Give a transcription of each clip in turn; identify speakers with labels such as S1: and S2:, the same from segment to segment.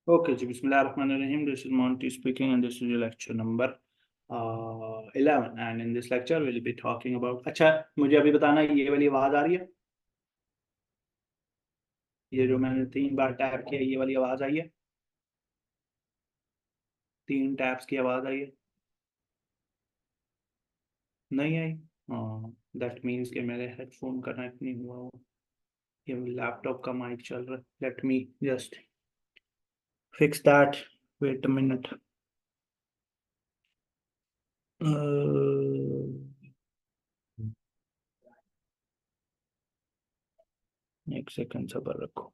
S1: Okay, ji, Bismillahirrahmanirrahim. This is Monty speaking, and this is your lecture number 11. And in this lecture, we'll be talking about. अच्छा, मुझे अभी बताना ये वाली आवाज आ रही है? ये जो मैंने 3 बार टैप किया, ये वाली आवाज आई है? 3 टैप्स की आवाज आई है? नहीं आई? हाँ, दैट मीन्स कि मेरे हेडफोन कनेक्ट नहीं हुआ हो। ये लैपटॉप का माइक चल रहा है। Let me just fix that. Wait a minute. एक सेकंड सब्र रखो।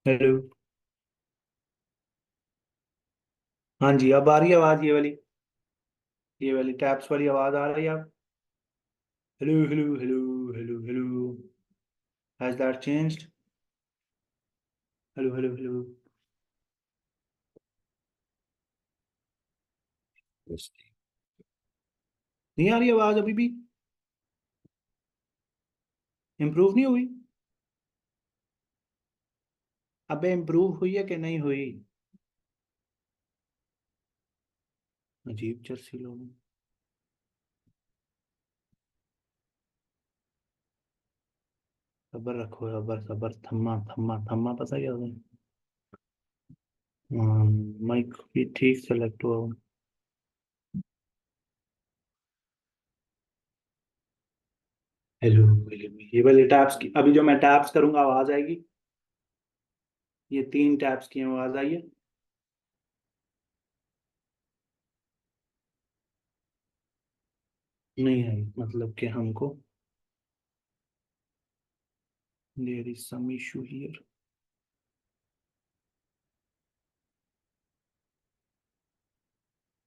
S1: हेलो। हाँ जी, अब आ रही है आवाज ये वाली टैप्स वाली आवाज आ रही है अब? Hello hello hello hello hello. Has that changed? Hello hello hello. नहीं आ रही आवाज अभी भी? इम्प्रूव नहीं हुई? अबे इम्प्रूव हुई है कि नहीं हुई? अजीब जर्सी लोग हैं। सबर रखो, सबर सबर, थम्मा थम्मा थम्मा, पता क्या होता है? माइक भी ठीक सेलेक्ट हुआ। Hello hello. ये वाले टैप्स की अभी जो मैं टैप्स करूंगा आवाज आएगी? ये 3 टैप्स की आवाज आई है? नहीं आई, मतलब कि हमको there is some issue here.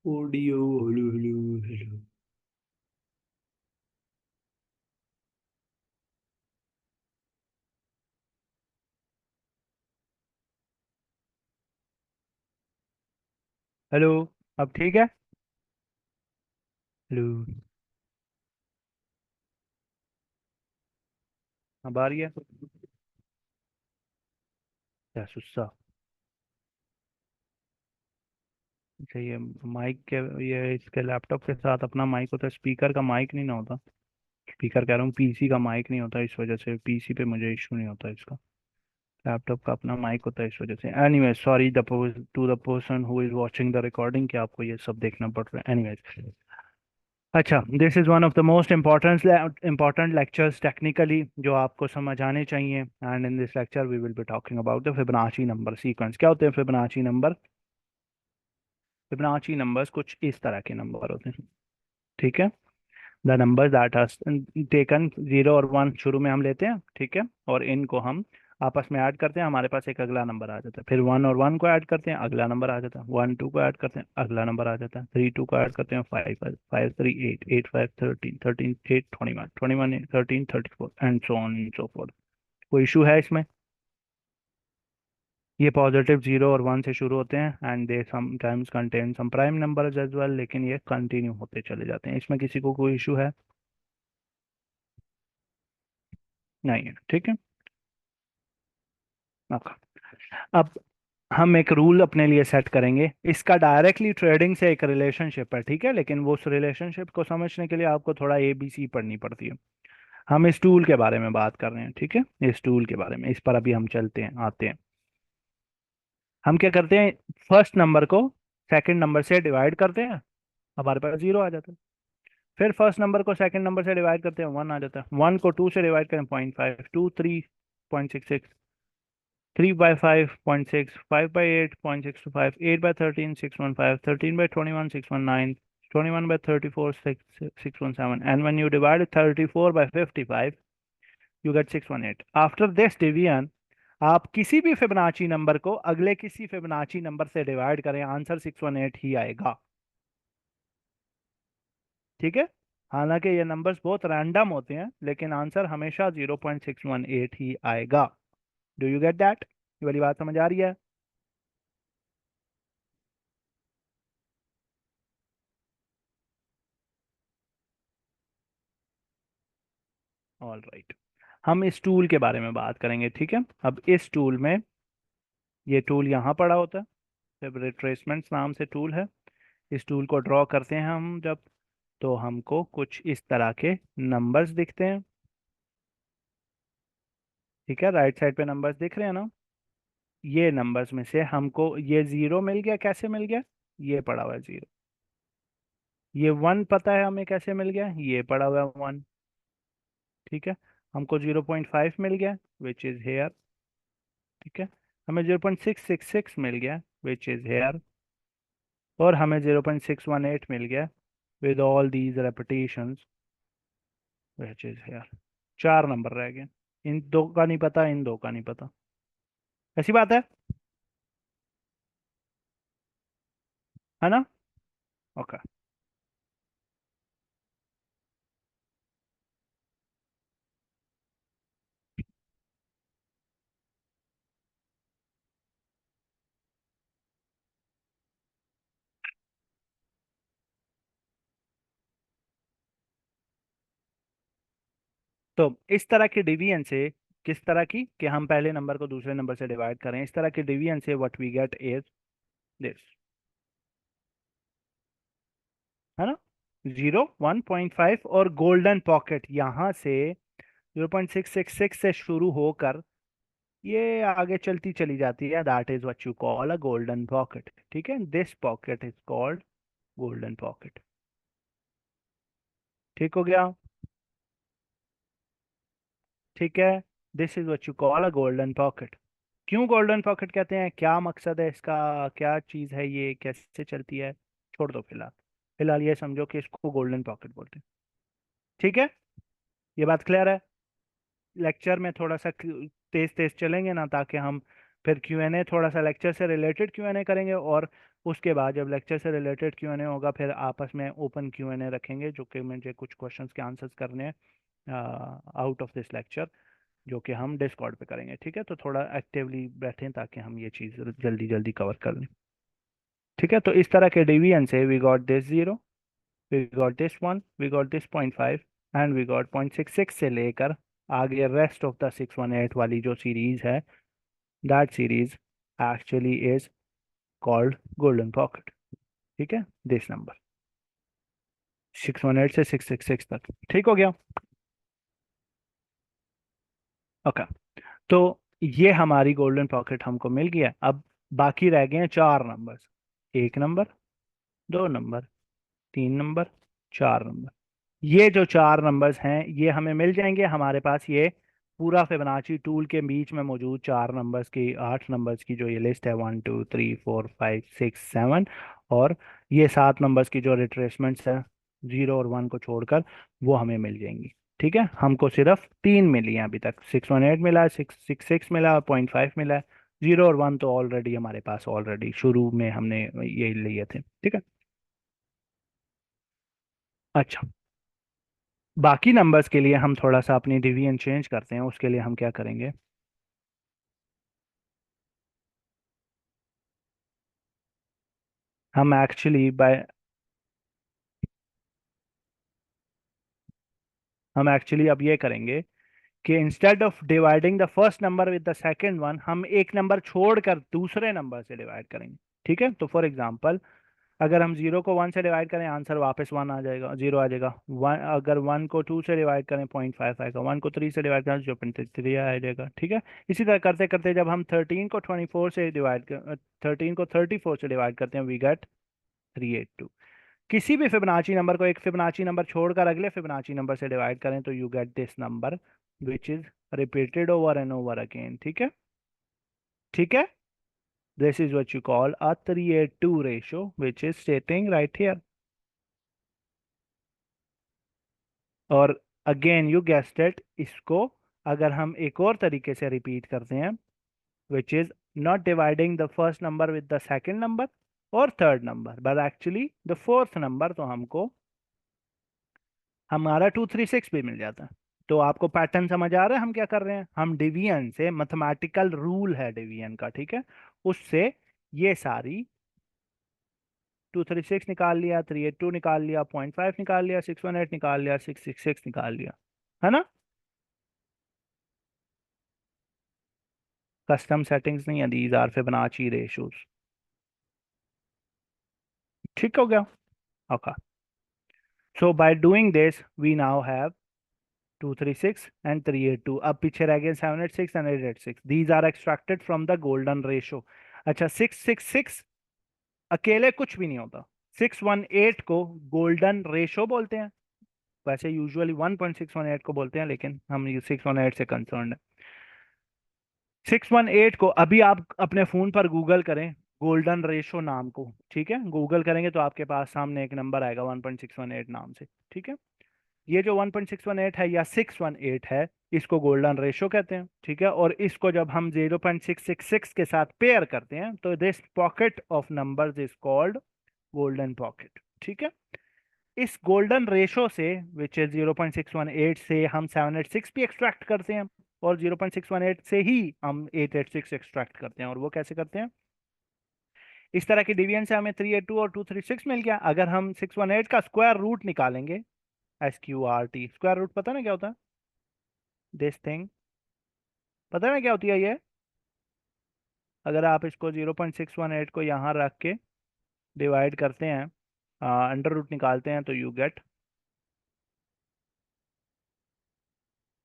S1: Audio. Hello hello hello. Hello. अब ठीक है? हेलो। अब आ रही है? क्या सुस्सा? अच्छा, ये माइक के, ये इसके लैपटॉप के साथ अपना माइक होता है, स्पीकर का माइक नहीं ना होता। स्पीकर कह रहा हूँ, पीसी का माइक नहीं होता, इस वजह से पीसी पे मुझे इशू नहीं होता इसका। लैपटॉप का अपना माइक होता है, इस वजह से। Anyway, sorry the two the person who is watching the recording कि आपको ये सब देखना पड़ रहा है। एनीवेज, अच्छा, this is one of the most important lectures technically जो आपको समझ आने चाहिए। And in this lecture we will be talking about the Fibonacci number sequence. क्या होते हैं फिबोनाची नंबर? फिबोनाची नंबर्स कुछ इस तरह के नंबर होते हैं, ठीक है? The number that are taken, 0 और 1 शुरू में हम लेते हैं, ठीक है? और इनको हम आपस में ऐड करते हैं, हमारे पास एक अगला नंबर आ जाता है। फिर 1 और 1 को ऐड करते हैं, अगला नंबर आ जाता है। 1 2 को ऐड करते हैं, अगला नंबर आ जाता है। 3 2 को ऐड करते हैं, 5 5 3 8 8 5 13 13 8 21 21 13 34 and so on and so fourth. कोई इशू है इसमें? ये पॉजिटिव 0 और 1 से शुरू होते हैं and they sometimes contain some prime numbers as well, लेकिन ये कंटिन्यू होते चले जाते हैं। इसमें किसी को कोई इशू है? नहीं है, ठीक है। Okay. अब हम एक रूल अपने लिए सेट करेंगे। इसका डायरेक्टली ट्रेडिंग से एक रिलेशनशिप है, ठीक है? लेकिन वो उस रिलेशनशिप को समझने के लिए आपको थोड़ा ABC पढ़नी पड़ती है। हम इस टूल के बारे में बात कर रहे हैं, ठीक है? इस टूल के बारे में, इस पर अभी हम चलते हैं, आते हैं। हम क्या करते हैं, फर्स्ट नंबर को सेकंड नंबर से डिवाइड करते हैं, हमारे पास 0 आ जाता है। फिर फर्स्ट नंबर को सेकंड नंबर से डिवाइड करते हैं, 1 आ जाता है। 1 को 2 से डिवाइड करें, 0.5, 2 3.66, 3 by 5.6, 5 by 8.625, 8 by 13, 615, 13 by 21, 619, 21 by 34, 617. And when you divide 34 by 55, you get 618. After this division, आप किसी भी फिबोनाची नंबर को अगले किसी फिबोनाची नंबर से डिवाइड करें, आंसर 618 ही आएगा। ठीक है। हालांकि ये नंबर्स बहुत रैंडम होते हैं, लेकिन आंसर हमेशा 0.618 ही आएगा। Do you get that? ये वाली बात समझ आ रही है? All right. हम इस टूल के बारे में बात करेंगे, ठीक है। अब इस टूल में, ये टूल यहाँ पड़ा होता है, जब रिट्रेसमेंट्स नाम से टूल है। इस टूल को ड्रॉ करते हैं हम जब, तो हमको कुछ इस तरह के नंबर्स दिखते हैं। ठीक है, राइट साइड पे नंबर्स दिख रहे हैं ना। ये नंबर्स में से हमको ये जीरो मिल गया, कैसे मिल गया? ये पड़ा हुआ है जीरो। ये वन पता है हमें कैसे मिल गया, ये पड़ा हुआ है वन। ठीक है। हमको 0.5 मिल गया, विच इज हेयर। ठीक है। हमें 0.666 मिल गया, विच इज हेयर। और हमें 0.618 मिल गया with all these repetitions, which is here. चार नंबर रह गए। इन दो का नहीं पता, इन दो का नहीं पता। ऐसी बात है ना? ओके। तो इस तरह के डिवीजन से, किस तरह की, कि हम पहले नंबर को दूसरे नंबर से डिवाइड करें, इस तरह के डिवीजन से what we get is this, है ना? 0, 1.5 और गोल्डन पॉकेट यहाँ से 0.666 से शुरू होकर ये आगे चलती चली जाती है। That is what you call a golden pocket. ठीक है, this pocket is called golden pocket. ठीक हो गया? ठीक है, this is what you call a golden pocket. क्यों गोल्डन पॉकेट कहते हैं, क्या मकसद है इसका, क्या चीज़ है ये, कैसे चलती है, छोड़ दो फिलहाल। फिलहाल ये समझो कि इसको गोल्डन पॉकेट बोलते हैं। ठीक है, ये बात क्लियर है? लेक्चर में थोड़ा सा तेज तेज चलेंगे ना, ताकि हम फिर Q&A, थोड़ा सा लेक्चर से रिलेटेड Q&A करेंगे, और उसके बाद जब लेक्चर से रिलेटेड Q&A होगा, फिर आपस में ओपन Q&A रखेंगे, जो कि मुझे कुछ क्वेश्चंस के आंसर्स करने हैं आउट ऑफ दिस लेक्चर, जो कि हम डिस्कॉर्ड पे करेंगे। ठीक है, तो थोड़ा एक्टिवली बैठें ताकि हम ये चीज़ जल्दी जल्दी कवर कर लें। ठीक है, तो इस तरह के डिवीजन से we got this zero, we got this one, we got this 0.5, and we got 0.66 से लेकर आगे रेस्ट ऑफ द 618 वाली जो सीरीज है, that series actually is called golden pocket. ठीक है, दिस नंबर 618 से 666 तक। ठीक हो गया? ओके। तो ये हमारी गोल्डन पॉकेट हमको मिल गया। अब बाकी रह गए हैं चार नंबर्स। एक नंबर, दो नंबर, तीन नंबर, चार नंबर। ये जो चार नंबर्स हैं ये हमें मिल जाएंगे हमारे पास, ये पूरा फिबोनाची टूल के बीच में मौजूद चार नंबर्स की, आठ नंबर्स की जो ये लिस्ट है, 1 2 3 4 5 6 7, और ये सात नंबर्स की जो रिट्रेसमेंट्स है, जीरो और वन को छोड़कर, वो हमें मिल जाएंगी। ठीक है, हमको सिर्फ तीन मिली हैं अभी तक, 618 मिला है, 666 मिला है, 0.5 मिला है। जीरो और वन तो ऑलरेडी हमारे पास, ऑलरेडी शुरू में हमने ये लिए थे। ठीक है। अच्छा, बाकी नंबर्स के लिए हम थोड़ा सा अपनी डिवीजन चेंज करते हैं। उसके लिए हम क्या करेंगे, हम एक्चुअली बाय हम एक्चुअली अब ये करेंगे कि instead of dividing the first number with the second one, हम एक नंबर छोड़कर दूसरे नंबर से डिवाइड करेंगे। ठीक है, तो फॉर एग्जांपल, अगर हम जीरो को वन से डिवाइड करें, आंसर वापस वन आ जाएगा, जीरो आ जाएगा। वन, अगर वन को टू से डिवाइड करें, 0.5 आएगा। वन को थ्री से डिवाइड करें, 0.3 आ जाएगा। ठीक है। इसी तरह करते करते जब हम 13 को 34 से डिवाइड करते हैं, वी गेट 382। किसी भी फिबोनाची नंबर को एक फिबोनाची नंबर छोड़कर अगले फिबोनाची नंबर से डिवाइड करें, तो you get this number which is repeated over and over again. ठीक है। ठीक है, this is what you call a 382 ratio, which is स्टेटिंग right here. और अगेन यू गेस्ड इट, इसको अगर हम एक और तरीके से रिपीट करते हैं, which is not dividing the first number with the second number or third number but actually the fourth number, तो हमको हमारा 236 भी मिल जाता है। तो आपको पैटर्न समझ आ रहा है हम क्या कर रहे हैं? हम डिवीजन से, मैथमेटिकल रूल है डिवीजन का, ठीक है, उससे ये सारी 236 निकाल लिया, 382 निकाल लिया, 0.5 निकाल लिया, 618 निकाल लिया, 666 निकाल लिया, है ना? कस्टम सेटिंग्स नहीं है, दीज आर फिबोनाची रेशोस। ठीक हो गया? Okay, so by doing this we now have 236 and 382। अब पीछे रह गए 786 and 886। These are extracted from the golden ratio. अच्छा, 666 अकेले कुछ भी नहीं होता। 618 को गोल्डन रेशो बोलते हैं, वैसे यूजुअली 1.618 को बोलते हैं, लेकिन हम ये 618 से कंसर्न है। 618 को अभी आप अपने फोन पर गूगल करें गोल्डन रेशो नाम को, ठीक है, गूगल करेंगे तो आपके पास सामने एक नंबर आएगा 1.618 नाम से, ठीक है। ये जो 1.618 है या 618 है, इसको गोल्डन रेशो कहते हैं, ठीक है। और इसको जब हम 0.666 के साथ पेयर करते हैं तो this pocket of numbers is called golden pocket, ठीक है। इस गोल्डन रेशो से विच इज 0.618 से हम 786 भी एक्सट्रैक्ट करते हैं, और 0.618 से ही हम 886 एक्सट्रैक्ट करते हैं। और वो कैसे करते हैं? इस तरह की डिवीजन से हमें 382 और 236 मिल गया। अगर हम 618 का स्क्वायर रूट निकालेंगे, SQRT, स्क्वायर रूट पता ना क्या होता है? दिस थिंग पता है ना क्या होती है ये? अगर आप इसको 0.618 को यहाँ रख के डिवाइड करते हैं, अंडर रूट निकालते हैं, तो यू गेट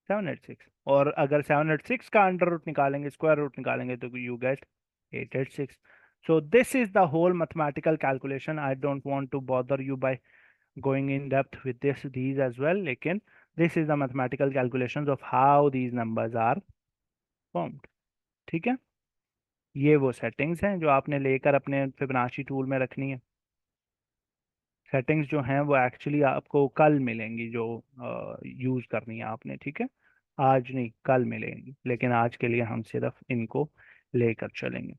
S1: 786। और अगर 786 का अंडर रूट निकालेंगे, स्क्वायर रूट निकालेंगे, तो you get 886। so this is the whole mathematical calculation. I don't want to bother you by going in depth with these as well, लेकिन this is the mathematical calculations of how these numbers are formed, ठीक है। ये वो settings हैं जो आपने लेकर अपने फिबोनाची टूल में रखनी है। सेटिंग्स जो हैं वो एक्चुअली आपको कल मिलेंगी, जो यूज़ करनी है आपने, ठीक है। आज नहीं, कल मिलेंगी, लेकिन आज के लिए हम सिर्फ इनको लेकर चलेंगे,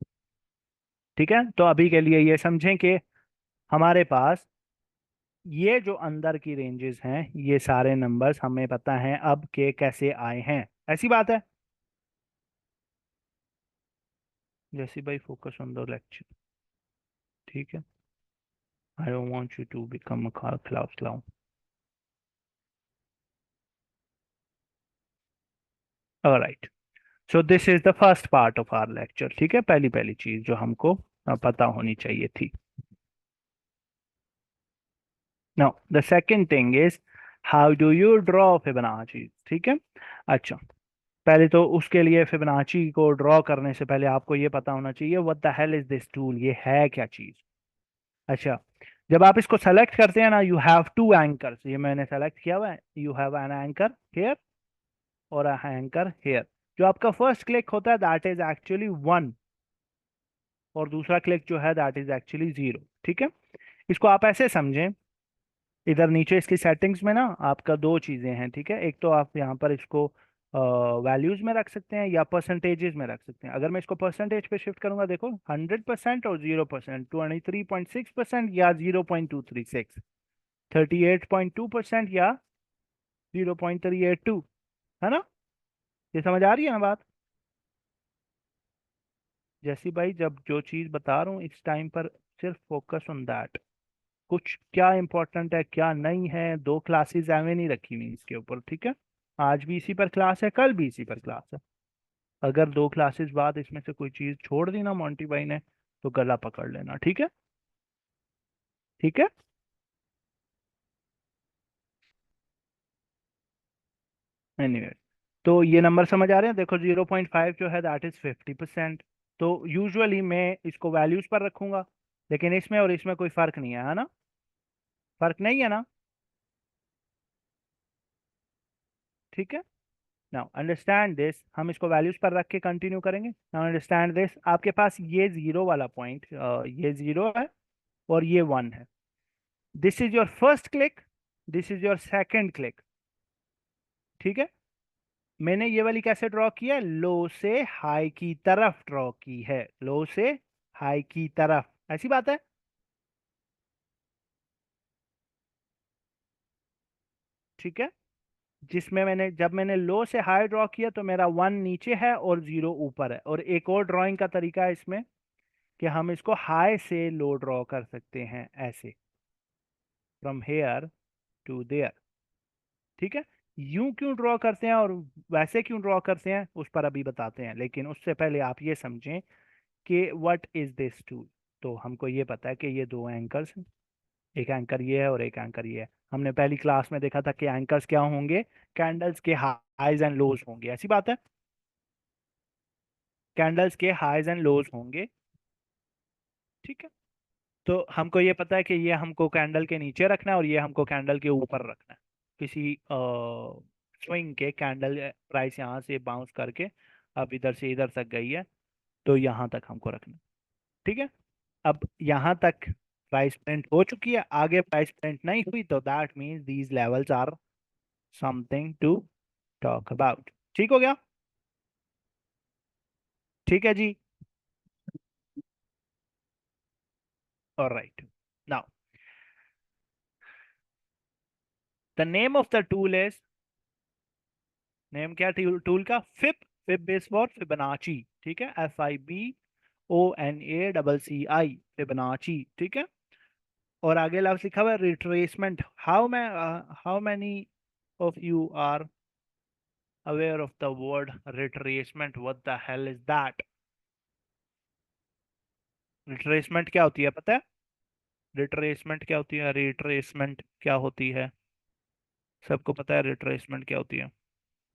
S1: ठीक है। तो अभी के लिए ये समझें कि हमारे पास ये जो अंदर की रेंजेस हैं, ये सारे नंबर्स हमें पता है अब के कैसे आए हैं, ऐसी बात है। जैसे भाई फोकस ऑन द लेक्चर, ठीक है। I don't want you to become a class clown. Alright, so this is the first part of our lecture, ठीक है। पहली पहली चीज जो हमको पता होनी चाहिए थी। Now the second thing is how do you draw Fibonacci, ठीक है। अच्छा, पहले तो उसके लिए फिबोनाची को ड्रॉ करने से पहले आपको ये पता होना चाहिए what the hell is this tool, ये है क्या चीज। अच्छा, जब आप इसको सेलेक्ट करते हैं ना, यू हैव टू एंकर्स, ये मैंने सेलेक्ट किया हुआ है, you have an anchor here और अ एंकर हेयर। जो आपका फर्स्ट क्लिक होता है दैट इज एक्चुअली 1, और दूसरा क्लिक जो है दैट इज एक्चुअली 0, ठीक है। इसको आप ऐसे समझें, इधर नीचे इसकी सेटिंग्स में ना आपका दो चीज़ें हैं, ठीक है। एक तो आप यहाँ पर इसको वैल्यूज में रख सकते हैं या परसेंटेजेस में रख सकते हैं। अगर मैं इसको परसेंटेज पे शिफ्ट करूंगा, देखो 100% और 0%, 23.6% या 0.236, 38.2% या 0.382, है ना? ये समझ आ रही है ना बात? जैसी भाई, जब जो चीज़ बता रहा हूँ इस टाइम पर सिर्फ फोकस ऑन दैट। कुछ क्या इंपॉर्टेंट है क्या नहीं है, दो क्लासेस एवं नहीं रखी हुई इसके ऊपर, ठीक है। आज भी इसी पर क्लास है, कल भी इसी पर क्लास है। अगर दो क्लासेस बाद इसमें से कोई चीज छोड़ दी ना मोंटी भाई ने, तो गला पकड़ लेना, ठीक है। ठीक है, एनीवे, तो ये नंबर समझ आ रहे हैं? देखो 0.5 जो है दैट इज 50%। तो यूजुअली मैं इसको वैल्यूज पर रखूंगा, लेकिन इसमें और इसमें कोई फर्क नहीं है ना? फर्क नहीं है ना? ठीक है। नाउ अंडरस्टैंड दिस, हम इसको वैल्यूज पर रख के कंटिन्यू करेंगे। नाउ अंडरस्टैंड दिस, आपके पास ये जीरो वाला पॉइंट, ये जीरो है और ये वन है। This is your first click, this is your second click, ठीक है। मैंने ये वाली कैसे ड्रॉ की है, लो से हाई की तरफ ड्रॉ की है, लो से हाई की तरफ, ऐसी बात है। ठीक है, जिसमें जब मैंने लो से हाई ड्रॉ किया तो मेरा 1 नीचे है और 0 ऊपर है। और एक और ड्राइंग का तरीका है इसमें कि हम इसको हाई से लो ड्रॉ कर सकते हैं, ऐसे, फ्रॉम हेयर टू देयर। ठीक है, यूं क्यों ड्रॉ करते हैं और वैसे क्यों ड्रॉ करते हैं उस पर अभी बताते हैं, लेकिन उससे पहले आप ये समझें कि व्हाट इज दिस टूल। तो हमको ये पता है कि ये दो एंकर्स हैं, एक एंकर ये है और एक एंकर ये है। हमने पहली क्लास में देखा था कि एंकर्स क्या होंगे, कैंडल्स के हाइज एंड लोज होंगे, ऐसी बात है। कैंडल्स के हाइज एंड लोज होंगे। ठीक है, तो हमको ये पता है कि ये हमको कैंडल के नीचे रखना है और ये हमको कैंडल के ऊपर रखना है। किसी स्विंग के कैंडल प्राइस यहाँ से बाउंस करके अब इधर से इधर तक गई है, तो यहाँ तक हमको रखना है। ठीक है, अब यहाँ तक प्राइस प्रिंट हो चुकी है, आगे प्राइस प्रिंट नहीं हुई, तो that means these levels are something to talk about. ठीक हो गया। ठीक है जी। Alright, now the name of the tool is, name क्या टूल का, फिब बेस फॉर फिबोनाची। ठीक है, FIBONACCI, फिबोनाची। ठीक है, और आगे लफ्ज लिखा हुआ है retracement. How many of you are aware of the word retracement, what the hell is that. Retracement क्या होती है पता है, रिट्रेसमेंट क्या होती है, रिट्रेसमेंट क्या होती है, सबको पता है रिट्रेसमेंट क्या होती है।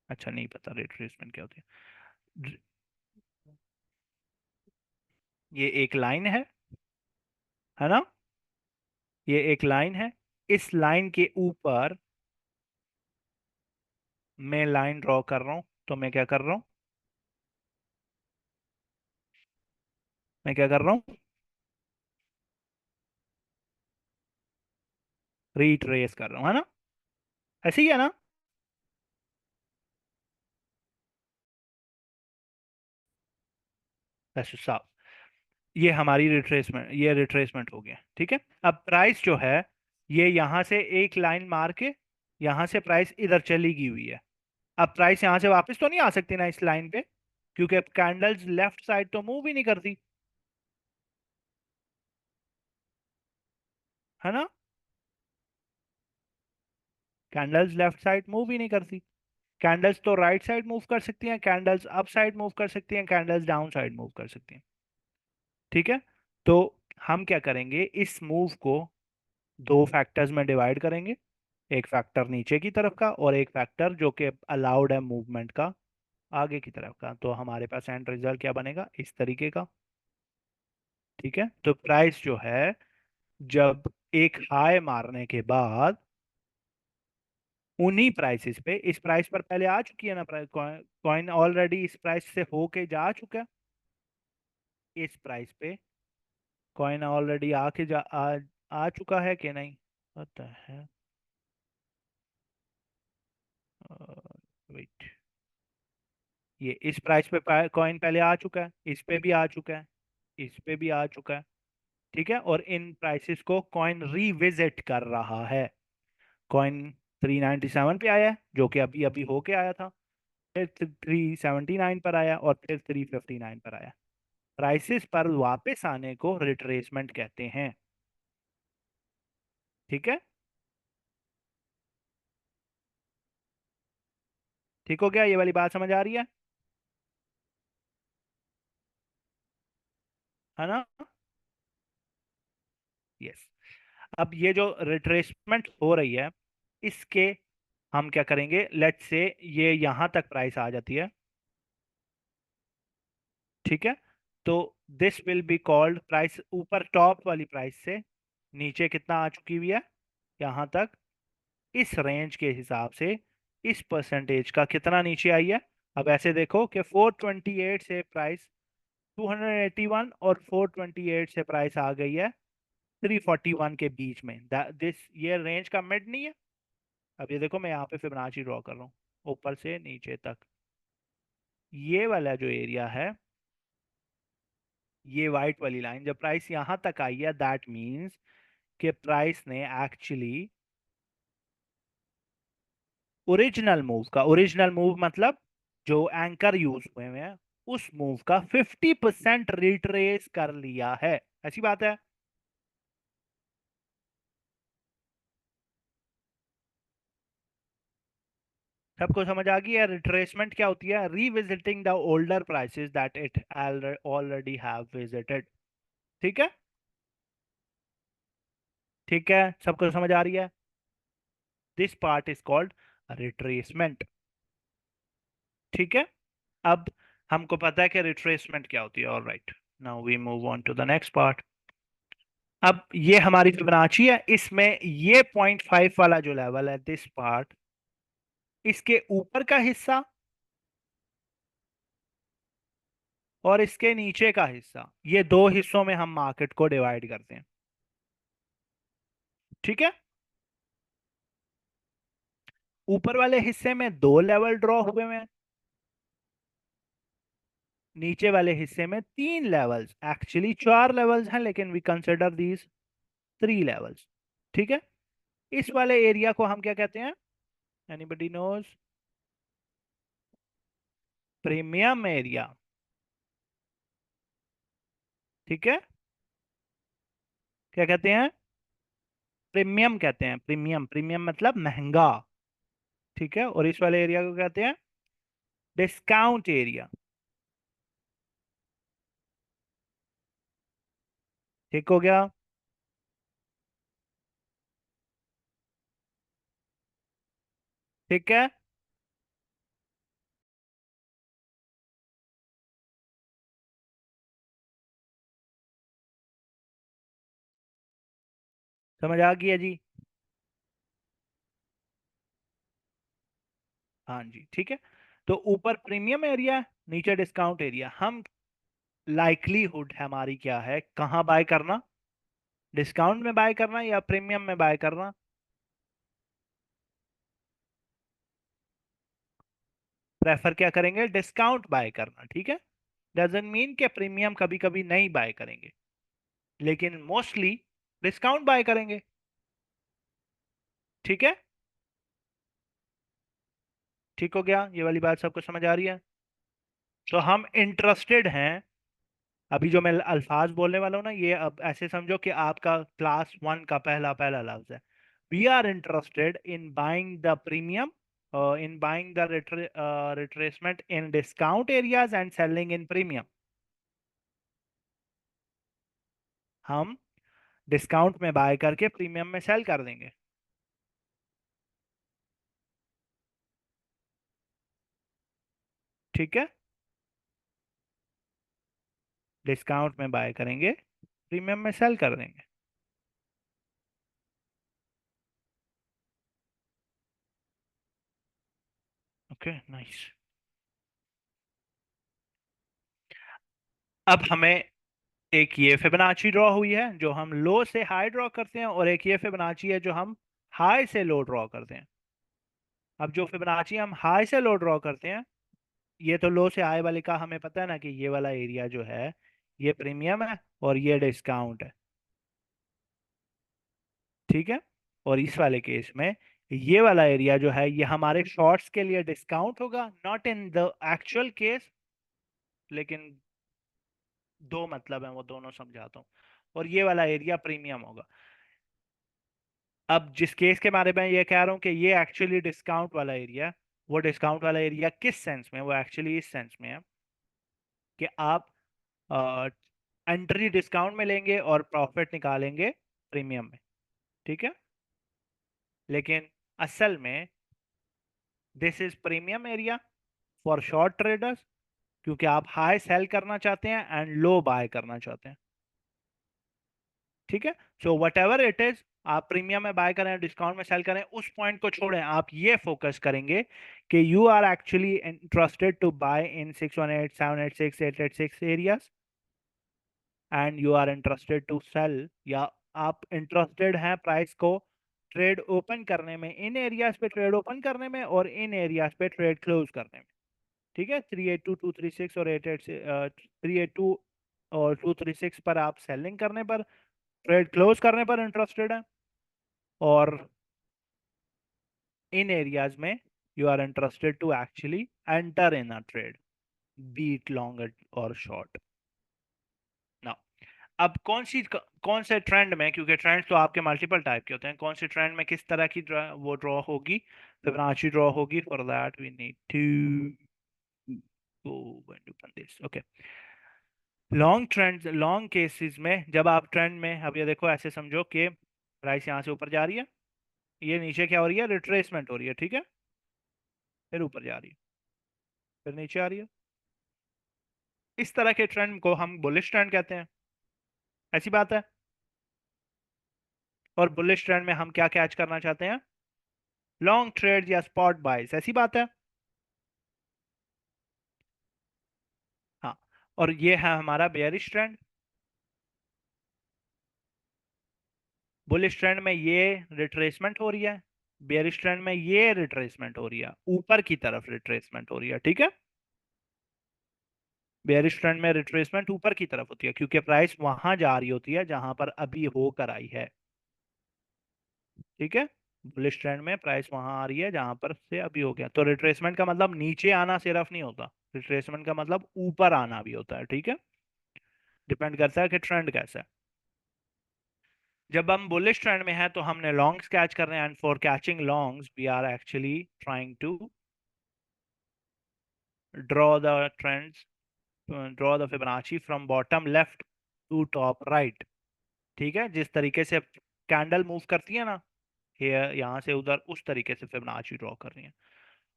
S1: अच्छा, नहीं पता रिट्रेसमेंट क्या होती है। ये एक लाइन है ना, ये एक लाइन है, इस लाइन के ऊपर मैं लाइन ड्रॉ कर रहा हूं, तो मैं क्या कर रहा हूं, मैं क्या कर रहा हूं, रिट्रेस कर रहा हूं, है ना, ऐसे ही है ना। ऐसे साफ, ये हमारी रिट्रेसमेंट, ये रिट्रेसमेंट हो गया। ठीक है, अब प्राइस जो है ये यहां से एक लाइन मार के यहां से प्राइस इधर चली गई हुई है। अब प्राइस यहां से वापस तो नहीं आ सकती ना इस लाइन पे, क्योंकि अब कैंडल्स लेफ्ट साइड तो मूव ही नहीं करती, है ना, कैंडल्स लेफ्ट साइड मूव ही नहीं करती। कैंडल्स तो राइट साइड मूव कर सकती हैं, कैंडल्स अप साइड मूव कर सकती हैं, कैंडल्स डाउन साइड मूव कर सकती हैं। ठीक है, तो हम क्या करेंगे, इस मूव को दो फैक्टर्स में डिवाइड करेंगे, एक फैक्टर नीचे की तरफ का और एक फैक्टर जो कि अलाउड है मूवमेंट का आगे की तरफ का। तो हमारे पास एंड रिजल्ट क्या बनेगा, इस तरीके का। ठीक है, तो प्राइस जो है जब एक हाई मारने के बाद उन्हीं प्राइसेस पे, इस प्राइस पर पहले आ चुकी है ना प्राइस, कॉइन ऑलरेडी इस प्राइस से होके जा चुका है, इस प्राइस पे कॉइन ऑलरेडी आ चुका है कि नहीं, पता है, वेट, ये इस प्राइस पे कॉइन पहले आ चुका है, इस पे भी आ चुका है, इस पे भी आ चुका है। ठीक है, और इन प्राइसेस को कॉइन रिविजिट कर रहा है। कॉइन 397 पे आया है, जो कि अभी अभी होके आया था, फिर 379 पर आया और फिर 359 पर आया। प्राइसेस पर वापस आने को रिट्रेसमेंट कहते हैं। ठीक है, ठीक हो गया, ये वाली बात समझ आ रही है ना। यस, अब ये जो रिट्रेसमेंट हो रही है, इसके हम क्या करेंगे, लेट्स से ये यहां तक प्राइस आ जाती है। ठीक है, तो this will be called, price ऊपर टॉप वाली प्राइस से नीचे कितना आ चुकी हुई है, यहां तक, इस रेंज के हिसाब से इस परसेंटेज का कितना नीचे आई है। अब ऐसे देखो कि 428 से प्राइस 281 और 428 से प्राइस आ गई है 341 के बीच में, दिस ये रेंज का मिड नहीं है। अब ये देखो मैं यहाँ पे फिबोनाची ड्रॉ कर रहा हूँ ऊपर से नीचे तक, ये वाला जो एरिया है, ये वाइट वाली लाइन, जब प्राइस यहां तक आई है, दैट मीन्स कि प्राइस ने एक्चुअली ओरिजिनल मूव मतलब जो एंकर यूज हुए हैं उस मूव का 50% रिट्रेस कर लिया है। ऐसी बात है। सबको समझ आ गई है रिट्रेसमेंट क्या होती है? Revisiting the older prices that it already have visited. ठीक है। ठीक है, सबको समझ आ रही है? This part is called retracement. ठीक है। अब हमको पता है कि रिट्रेसमेंट क्या होती है। All right, now we move on to the next part. अब ये हमारी फिबोनाची है, इसमें ये 0.5 वाला जो लेवल है, दिस पार्ट, इसके ऊपर का हिस्सा और इसके नीचे का हिस्सा, ये दो हिस्सों में हम मार्केट को डिवाइड करते हैं। ठीक है। ऊपर वाले हिस्से में दो लेवल ड्रॉ हुए हैं, नीचे वाले हिस्से में तीन लेवल्स, एक्चुअली चार लेवल्स हैं, लेकिन we consider these three levels. ठीक है। इस वाले एरिया को हम क्या कहते हैं? Anybody knows? Premium area. ठीक है। क्या कहते हैं? प्रीमियम कहते हैं। प्रीमियम, प्रीमियम मतलब महंगा। ठीक है। और इस वाले एरिया को कहते हैं डिस्काउंट एरिया। ठीक हो गया? ठीक है। समझ आ गया जी? हाँ जी, ठीक है। तो ऊपर प्रीमियम एरिया, नीचे डिस्काउंट एरिया। हम लाइकलीहुड हमारी क्या है, कहाँ बाय करना? डिस्काउंट में बाय करना या प्रीमियम में बाय करना? प्रेफर क्या करेंगे? डिस्काउंट बाय करना। ठीक है। डजंट मीन कि प्रीमियम कभी कभी नहीं बाय करेंगे, लेकिन मोस्टली डिस्काउंट बाय करेंगे। ठीक है। ठीक हो गया? ये वाली बात सबको समझ आ रही है? तो हम इंटरेस्टेड हैं, अभी जो मैं अल्फाज बोलने वाला हूँ ना, ये अब ऐसे समझो कि आपका क्लास वन का पहला पहला लफ्ज है। We are interested in buying the premium, in buying the retracement in discount areas and selling in premium. हम डिस्काउंट में बाय करके प्रीमियम में सेल कर देंगे। ठीक है। डिस्काउंट में बाय करेंगे, प्रीमियम में सेल कर देंगे। Okay, nice. अब हमें एक ये फिबोनाची ड्रॉ हुई है जो हम लो से हाई ड्रॉ करते हैं, और एक ये फिबोनाची है जो हम हाई से लो ड्रॉ करते हैं। अब जो फिबोनाची हम हाई से लो ड्रॉ करते हैं, ये तो लो से हाई वाले का हमें पता है ना कि ये वाला एरिया जो है ये प्रीमियम है और ये डिस्काउंट है। ठीक है। और इस वाले केस में ये वाला एरिया जो है ये हमारे शॉर्ट्स के लिए डिस्काउंट होगा, not in the actual case, लेकिन दो मतलब है, वो दोनों समझाता हूँ। और ये वाला एरिया प्रीमियम होगा। अब जिस केस के बारे में ये कह रहा हूँ कि ये एक्चुअली डिस्काउंट वाला एरिया, वो डिस्काउंट वाला एरिया किस सेंस में? वो एक्चुअली इस सेंस में है कि आप एंट्री डिस्काउंट में लेंगे और प्रॉफिट निकालेंगे प्रीमियम में। ठीक है। लेकिन असल में this is premium area for short traders, क्योंकि आप हाई सेल करना चाहते हैं एंड लो बाय करना चाहते हैं। ठीक है। So what ever it is, आप प्रीमियम में बाय करें डिस्काउंट में सेल करें, उस पॉइंट को छोड़ें, आप ये फोकस करेंगे कि you are actually interested to buy in 618, 786, 886 areas, and you are interested to sell, या आप इंटरेस्टेड हैं प्राइस को ट्रेड ओपन करने में, इन एरियाज पे ट्रेड ओपन करने में और इन एरियाज पे ट्रेड क्लोज करने में। ठीक है, 382 236 और 88 382 और 236 पर आप सेलिंग करने पर, ट्रेड क्लोज करने पर इंटरेस्टेड है, और इन एरियाज में you are interested to actually enter in a trade, beat long और शॉर्ट। ना, अब कौन से ट्रेंड में, क्योंकि ट्रेंड तो आपके मल्टीपल टाइप के होते हैं, कौन से ट्रेंड में किस तरह की वो ड्रॉ होगी, फिबोनाची ड्रॉ होगी, for that we need to go into this. Okay, long trend, long cases में जब आप ट्रेंड में, अब ये देखो ऐसे समझो कि प्राइस यहाँ से ऊपर जा रही है, ये नीचे क्या हो रही है, रिट्रेसमेंट हो रही है, ठीक है, फिर ऊपर जा रही है, फिर नीचे आ रही है, इस तरह के ट्रेंड को हम बुलिश ट्रेंड कहते हैं। ऐसी बात है। और बुलिश ट्रेंड में हम क्या कैच करना चाहते हैं, लॉन्ग ट्रेड या स्पॉट बाइस, ऐसी बात है। हाँ, और ये है हमारा बेयरिश ट्रेंड। बुलिश ट्रेंड में ये रिट्रेसमेंट हो रही है, बेयरिश ट्रेंड में ये रिट्रेसमेंट हो रही है, ऊपर की तरफ रिट्रेसमेंट हो रही है, ठीक है। बेयरिश ट्रेंड में रिट्रेसमेंट ऊपर की तरफ होती है, क्योंकि प्राइस वहां जा रही होती है जहां पर अभी होकर आई है, ठीक है। बुलिश ट्रेंड में प्राइस वहां आ रही है जहां पर से अभी हो गया, तो रिट्रेसमेंट का मतलब नीचे आना सिर्फ नहीं होता, रिट्रेसमेंट का मतलब ऊपर आना भी होता है, ठीक है। डिपेंड करता है कि ट्रेंड कैसा है। जब हम बुलिश ट्रेंड में है तो हमने लॉन्ग्स कैच कर रहे हैं, and for catching longs we are actually trying to draw the trends, draw the Fibonacci from bottom left to top right, ठीक है। जिस तरीके से कैंडल मूव करती है ना, ये यहाँ से उधर, उस तरीके से फिबोनाची ड्रॉ करनी है।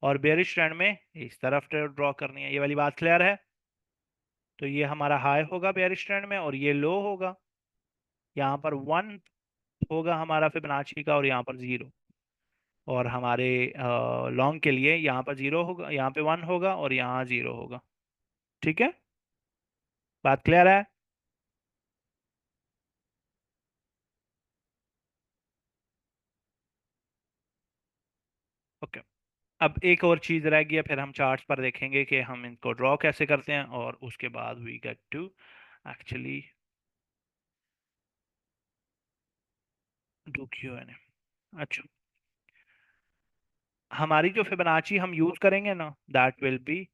S1: और बेरिश ट्रेंड में इस तरफ ड्रॉ करनी है, ये वाली बात क्लियर है। तो ये हमारा हाई होगा बेरिश ट्रेंड में, और ये लो होगा, यहाँ पर 1 होगा हमारा फिबोनाची का, और यहाँ पर 0। और हमारे लॉन्ग के लिए यहाँ पर 0 होगा, यहाँ पे 1 होगा, और यहाँ 0 होगा, ठीक है। बात क्लियर है। ओके, अब एक और चीज रह गई है, फिर हम चार्ट्स पर देखेंगे कि हम इनको ड्रॉ कैसे करते हैं, और उसके बाद we get to actually do Q&A। अच्छा, हमारी जो फिबोनाची हम यूज करेंगे ना, दैट विल बी,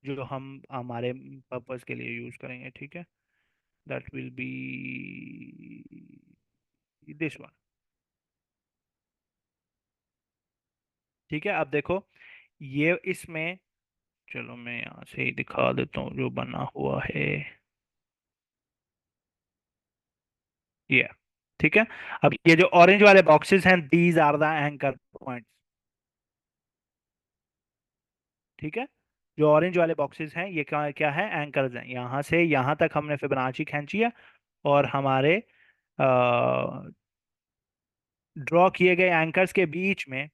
S1: जो हम हमारे पर्पस के लिए यूज करेंगे, ठीक है, that will B this one, ठीक है। अब देखो, ये इसमें, चलो मैं यहाँ से ही दिखा देता हूँ जो बना हुआ है, ये, ठीक है। अब ये जो ऑरेंज वाले बॉक्सेस हैं, these are the anchor points, ठीक है। जो ऑरेंज वाले बॉक्सेस हैं, ये क्या क्या है, एंकर्स हैं, यहाँ से यहाँ तक हमने फिबोनाची खींची है, और हमारे ड्रॉ किए गए एंकर्स के बीच में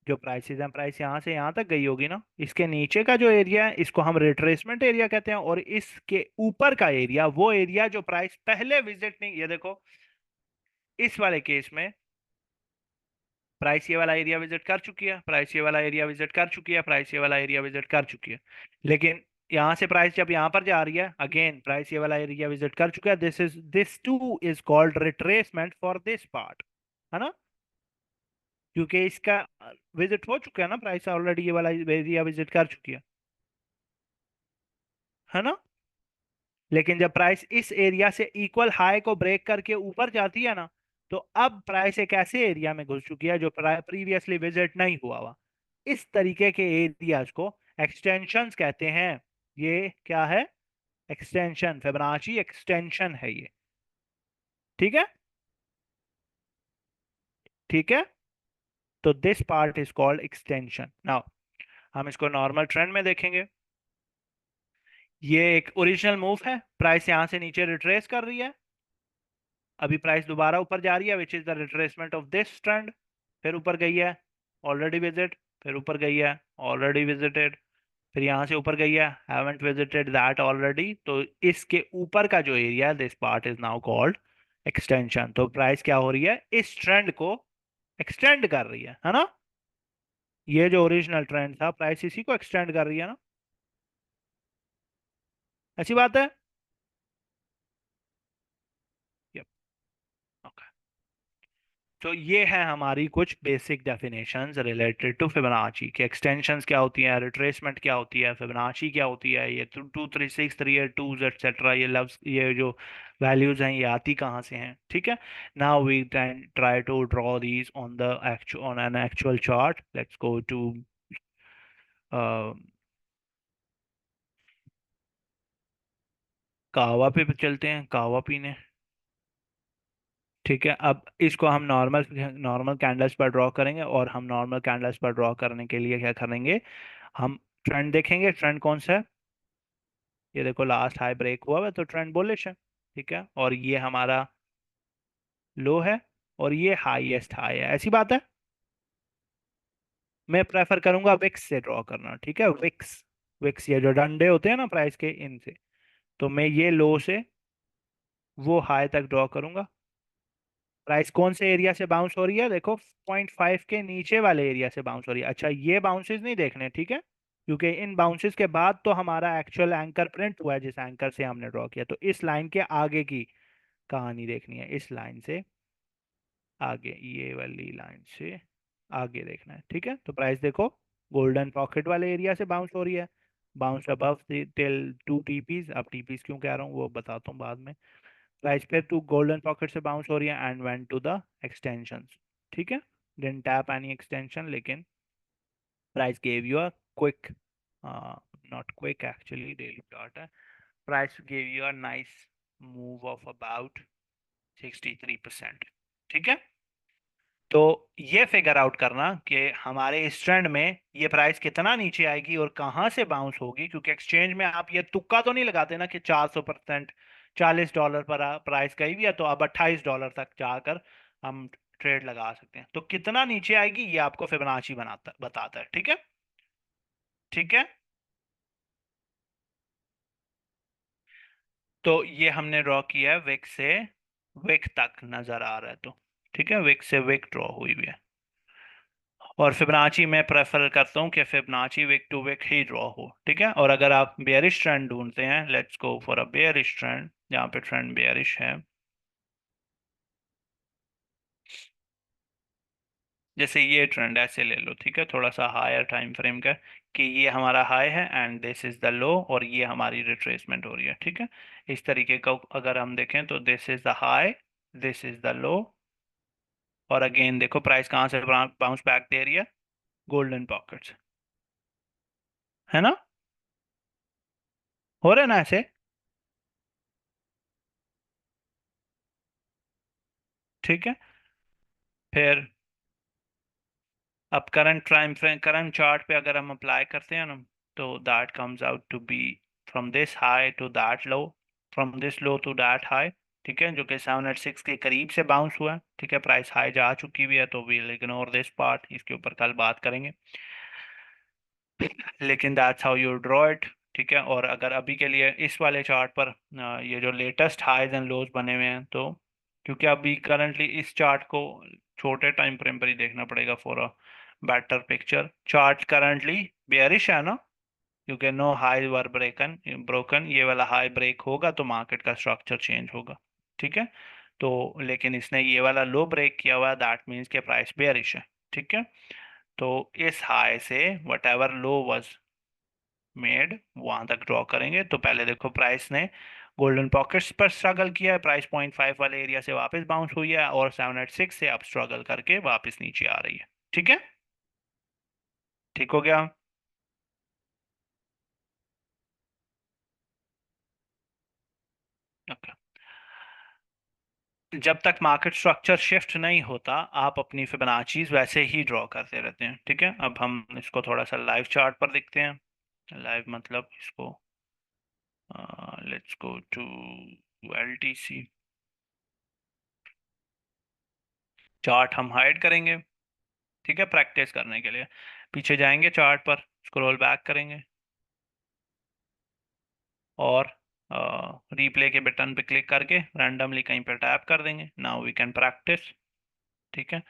S1: जो प्राइसेस हैं, प्राइस यहाँ से यहाँ तक गई होगी ना, इसके नीचे का जो एरिया है इसको हम रिट्रेसमेंट एरिया कहते हैं, और इसके ऊपर का एरिया, वो एरिया जो प्राइस पहले विजिट नहीं, ये देखो, इस वाले केस में प्राइस ये वाला एरिया विजिट कर चुकी है, प्राइस ये वाला एरिया विजिट कर चुकी है, प्राइस ये वाला एरिया विजिट कर चुकी है, लेकिन यहाँ से प्राइस जब यहाँ पर जा रही है, अगेन प्राइस ये वाला एरिया विजिट कर चुका है, this two is called retracement for this part, है ना, क्योंकि इसका विजिट हो चुका है ना, प्राइस ऑलरेडी ये वाला एरिया विजिट कर चुकी है ना। लेकिन जब प्राइस इस एरिया से इक्वल हाई को ब्रेक करके ऊपर जाती है ना, तो अब प्राइस एक ऐसे एरिया में घुस चुकी है जो प्रीवियसली विजिट नहीं हुआ हुआ। इस तरीके के एरियाज को एक्सटेंशंस कहते हैं। ये क्या है, एक्सटेंशन, फिबोनाची एक्सटेंशन है ये, ठीक है, ठीक है। तो this part is called extension. Now हम इसको नॉर्मल ट्रेंड में देखेंगे। ये एक ओरिजिनल मूव है, प्राइस यहां से नीचे रिट्रेस कर रही है, अभी प्राइस दोबारा ऊपर जा रही है, which is the retracement of this trend, फिर ऊपर गई है, ऑलरेडी विजिट, फिर ऊपर गई है, ऑलरेडी विजिटेड, फिर यहाँ से ऊपर गई है, हैवंट विजिटेड दैट ऑलरेडी। तो इसके ऊपर का जो एरिया है, this part is now called extension. तो प्राइस क्या हो रही है, इस ट्रेंड को एक्सटेंड कर रही है ना। ये जो ओरिजिनल ट्रेंड था, प्राइस इसी को एक्सटेंड कर रही है ना। अच्छी बात है। Yep. Okay. तो ये है हमारी कुछ basic definitions related to Fibonacci कि एक्सटेंशंस क्या होती हैं, रिट्रेसमेंट क्या होती है, फिबोनाची क्या होती है, ये 2 3 6 3 8 2 एक्सेट्रा, ये लव्स, ये जो वैल्यूज हैं ये आती कहाँ से हैं, ठीक है। Now we try to draw these on the actual on an actual chart. Let's go to कहवा पे चलते हैं, कहवा पीने। ठीक है, अब इसको हम नॉर्मल नॉर्मल कैंडल्स पर ड्रॉ करेंगे, और हम नॉर्मल कैंडल्स पर ड्रॉ करने के लिए क्या करेंगे, हम ट्रेंड देखेंगे। ट्रेंड कौन सा है, ये देखो लास्ट हाई ब्रेक हुआ है तो ट्रेंड बुलिश है, ठीक है। और ये हमारा लो है, और ये हाईएस्ट हाई है, ऐसी बात है। मैं प्रेफर करूंगा विक्स से ड्रॉ करना, ठीक है, विक्स। विक्स ये जो डंडे होते हैं ना प्राइस के, इनसे। तो मैं ये लो से वो हाई तक ड्रॉ करूंगा। प्राइस कौन से एरिया से बाउंस हो रही है, देखो 0.5 के नीचे वाले एरिया से बाउंस हो रही है। अच्छा, ये बाउंसेस नहीं देखने, ठीक है, क्योंकि इन बाउंसेस के बाद तो हमारा एक्चुअल एंकर प्रिंट हुआ है जिस एंकर से हमने ड्रॉ किया। तो इस लाइन के आगे की कहानी देखनी है, इस लाइन से आगे, ये वाली लाइन से आगे देखना है, ठीक है। तो प्राइस देखो गोल्डन पॉकेट वाले एरिया से बाउंस हो रही है, बाउंस अबव टिल 2 टीपीज। अब टीपीज क्यों कह रहा हूँ वो बताता हूँ बाद में। प्राइस पे टू गोल्डन पॉकेट से बाउंस हो रही है and went to the extension, ठीक है। डिडंट टैप एनी एक्सटेंशन, लेकिन price gave you a quick, not quick actually, daily chart है। Price gave you a nice move of about 63%, ठीक है। तो ये फिगर आउट करना कि हमारे इस ट्रेंड में ये प्राइस कितना नीचे आएगी और कहाँ से बाउंस होगी, क्योंकि एक्सचेंज में आप ये तुक्का तो नहीं लगाते ना कि 400%, $40 पर प्राइस गई भी है तो अब $28 तक जाकर हम ट्रेड लगा सकते हैं। तो कितना नीचे आएगी ये आपको फिबोनाची बनाता बताता है, ठीक है। ठीक है, तो ये हमने ड्रॉ किया है विक से विक तक नजर आ रहा है तो, ठीक है, विक से विक ड्रॉ हुई हुई है। और फिबोनाची मैं प्रेफर करता हूँ कि फिबोनाची विक टू विक ही ड्रॉ हो, ठीक है। और अगर आप बेयरिश ट्रेंड ढूंढते हैं, let's go for a bearish trend, जहाँ पे ट्रेंड बेयरिश है। जैसे ये ट्रेंड ऐसे ले लो, ठीक है, थोड़ा सा हायर टाइम फ्रेम का, कि ये हमारा हाई है and this is the low, और ये हमारी रिट्रेसमेंट हो रही है, ठीक है। इस तरीके का अगर हम देखें तो this is the high, this is the low, और अगेन देखो प्राइस कहाँ से बाउंस बैक दे रही है, गोल्डन पॉकेट्स, है ना। हो रहे ना ऐसे। ठीक है, फिर अब current time frame, current chart पे अगर हम अप्लाई करते हैं ना, तो that comes out to be from this high to that low, from this low to that high, ठीक है, जो कि 706 के करीब से बाउंस हुआ है, ठीक है। प्राइस हाई जा चुकी हुई है तो वील इग्नोर दिस पार्ट, इसके ऊपर कल बात करेंगे, लेकिन that's how you draw it, ठीक है। और अगर अभी के लिए इस वाले चार्ट पर ये जो लेटेस्ट हाईज एंड लोज बने हुए हैं, तो क्योंकि अभी करंटली इस चार्ट को छोटे टाइम फ्रेम पर ही देखना पड़ेगा for a better picture. Chart currently bearish है ना, क्योंकि नो हाई वर ब्रेकन ब्रोकन, ये वाला हाई ब्रेक होगा तो मार्केट का स्ट्रक्चर चेंज होगा, ठीक है। तो लेकिन इसने ये वाला लो ब्रेक किया हुआ, दैट मीन्स के प्राइस बेयरिश है, ठीक है। तो इस हाई से what ever low was made वहां तक ड्रॉ करेंगे। तो पहले देखो प्राइस ने गोल्डन पॉकेट्स पर स्ट्रगल किया है, प्राइस 0.5 वाले एरिया से वापस बाउंस हुई है, और 786 से अब स्ट्रगल करके वापस नीचे आ रही है, ठीक है। ठीक हो गया। ओके, जब तक मार्केट स्ट्रक्चर शिफ्ट नहीं होता आप अपनी फिबोनाचीज वैसे ही ड्रॉ करते रहते हैं, ठीक है। अब हम इसको थोड़ा सा लाइव चार्ट पर देखते हैं। लाइव मतलब इसको, let's go to LTC chart, हम हाइड करेंगे, ठीक है, प्रैक्टिस करने के लिए। पीछे जाएंगे चार्ट पर, स्क्रॉल बैक करेंगे, और रिप्ले के बटन पे क्लिक करके रैंडमली कहीं पर टैप कर देंगे। नाउ वी कैन प्रैक्टिस, ठीक है।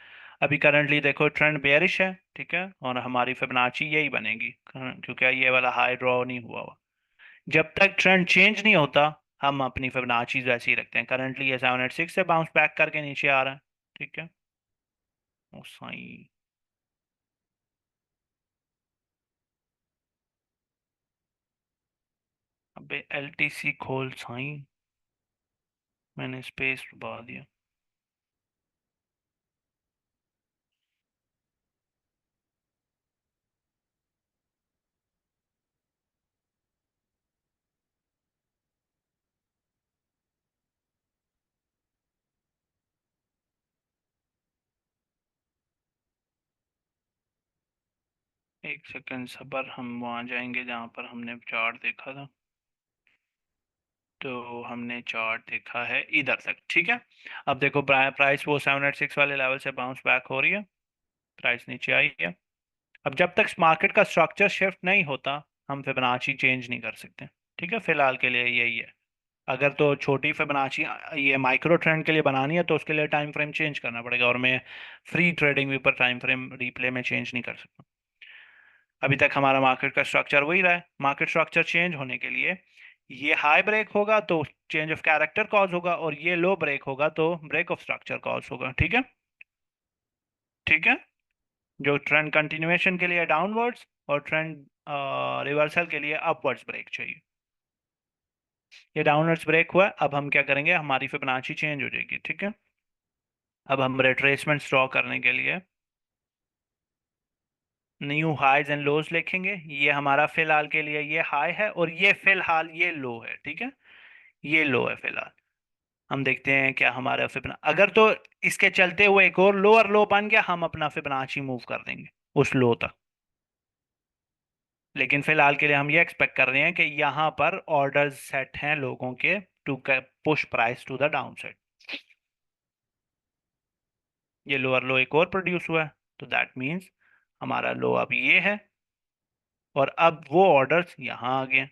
S1: अभी करंटली देखो ट्रेंड बेयरिश है, ठीक है, और हमारी फिबोनाची यही बनेगी क्योंकि ये वाला हाई ड्रॉ नहीं हुआ हुआ। जब तक ट्रेंड चेंज नहीं होता हम अपनी फिबोनाची वैसे ही रखते हैं। करंटली ये 786 से बाउंस बैक करके नीचे आ रहा है। ठीक है। ओ साईं। अबे एलटीसी खोल साईं। मैंने स्पेस दबा दिया। एक सेकंड सबर, हम वहां जाएंगे जहां पर हमने चार्ट देखा था। तो हमने चार्ट देखा है इधर तक। ठीक है। अब देखो प्राइस वो 786 वाले लेवल से बाउंस बैक हो रही है। प्राइस नीचे आई है। अब जब तक मार्केट का स्ट्रक्चर शिफ्ट नहीं होता हम फिबोनाची चेंज नहीं कर सकते। ठीक है, फिलहाल के लिए यही है। अगर तो छोटी फिबोनाची ये माइक्रो ट्रेंड के लिए बनानी है तो उसके लिए टाइम फ्रेम चेंज करना पड़ेगा, और मैं फ्री ट्रेडिंग व्यू पर टाइम फ्रेम रिप्ले में चेंज नहीं कर सकता। अभी तक हमारा मार्केट का स्ट्रक्चर वही रहा है। मार्केट स्ट्रक्चर चेंज होने के लिए ये हाई ब्रेक होगा तो चेंज ऑफ कैरेक्टर कॉज होगा, और ये लो ब्रेक होगा तो ब्रेक ऑफ स्ट्रक्चर कॉज होगा। ठीक है। ठीक है। जो ट्रेंड कंटिन्यूएशन के लिए डाउनवर्ड्स और ट्रेंड रिवर्सल के लिए अपवर्ड्स ब्रेक चाहिए। ये डाउनवर्ड्स ब्रेक हुआ, अब हम क्या करेंगे, हमारी फिबोनाची चेंज हो जाएगी। ठीक है। अब हम रिट्रेसमेंट ड्रॉ करने के लिए न्यू हाइज एंड लोज लिखेंगे। ये हमारा फिलहाल के लिए ये हाई है, और ये फिलहाल ये लो है। ठीक है। ये लो है फिलहाल। हम देखते हैं क्या हमारा फिबना, अगर तो इसके चलते हुए एक और लोअर लो बन गया हम अपना फिबनाची मूव कर देंगे उस लो तक। लेकिन फिलहाल के लिए हम ये एक्सपेक्ट कर रहे हैं कि यहाँ पर ऑर्डर्स सेट हैं लोगों के to push price to the down side. ये लोअर लो एक और प्रोड्यूस हुआ है, तो दैट मीन्स हमारा लो अब ये है, और अब वो ऑर्डर्स यहाँ आ गए।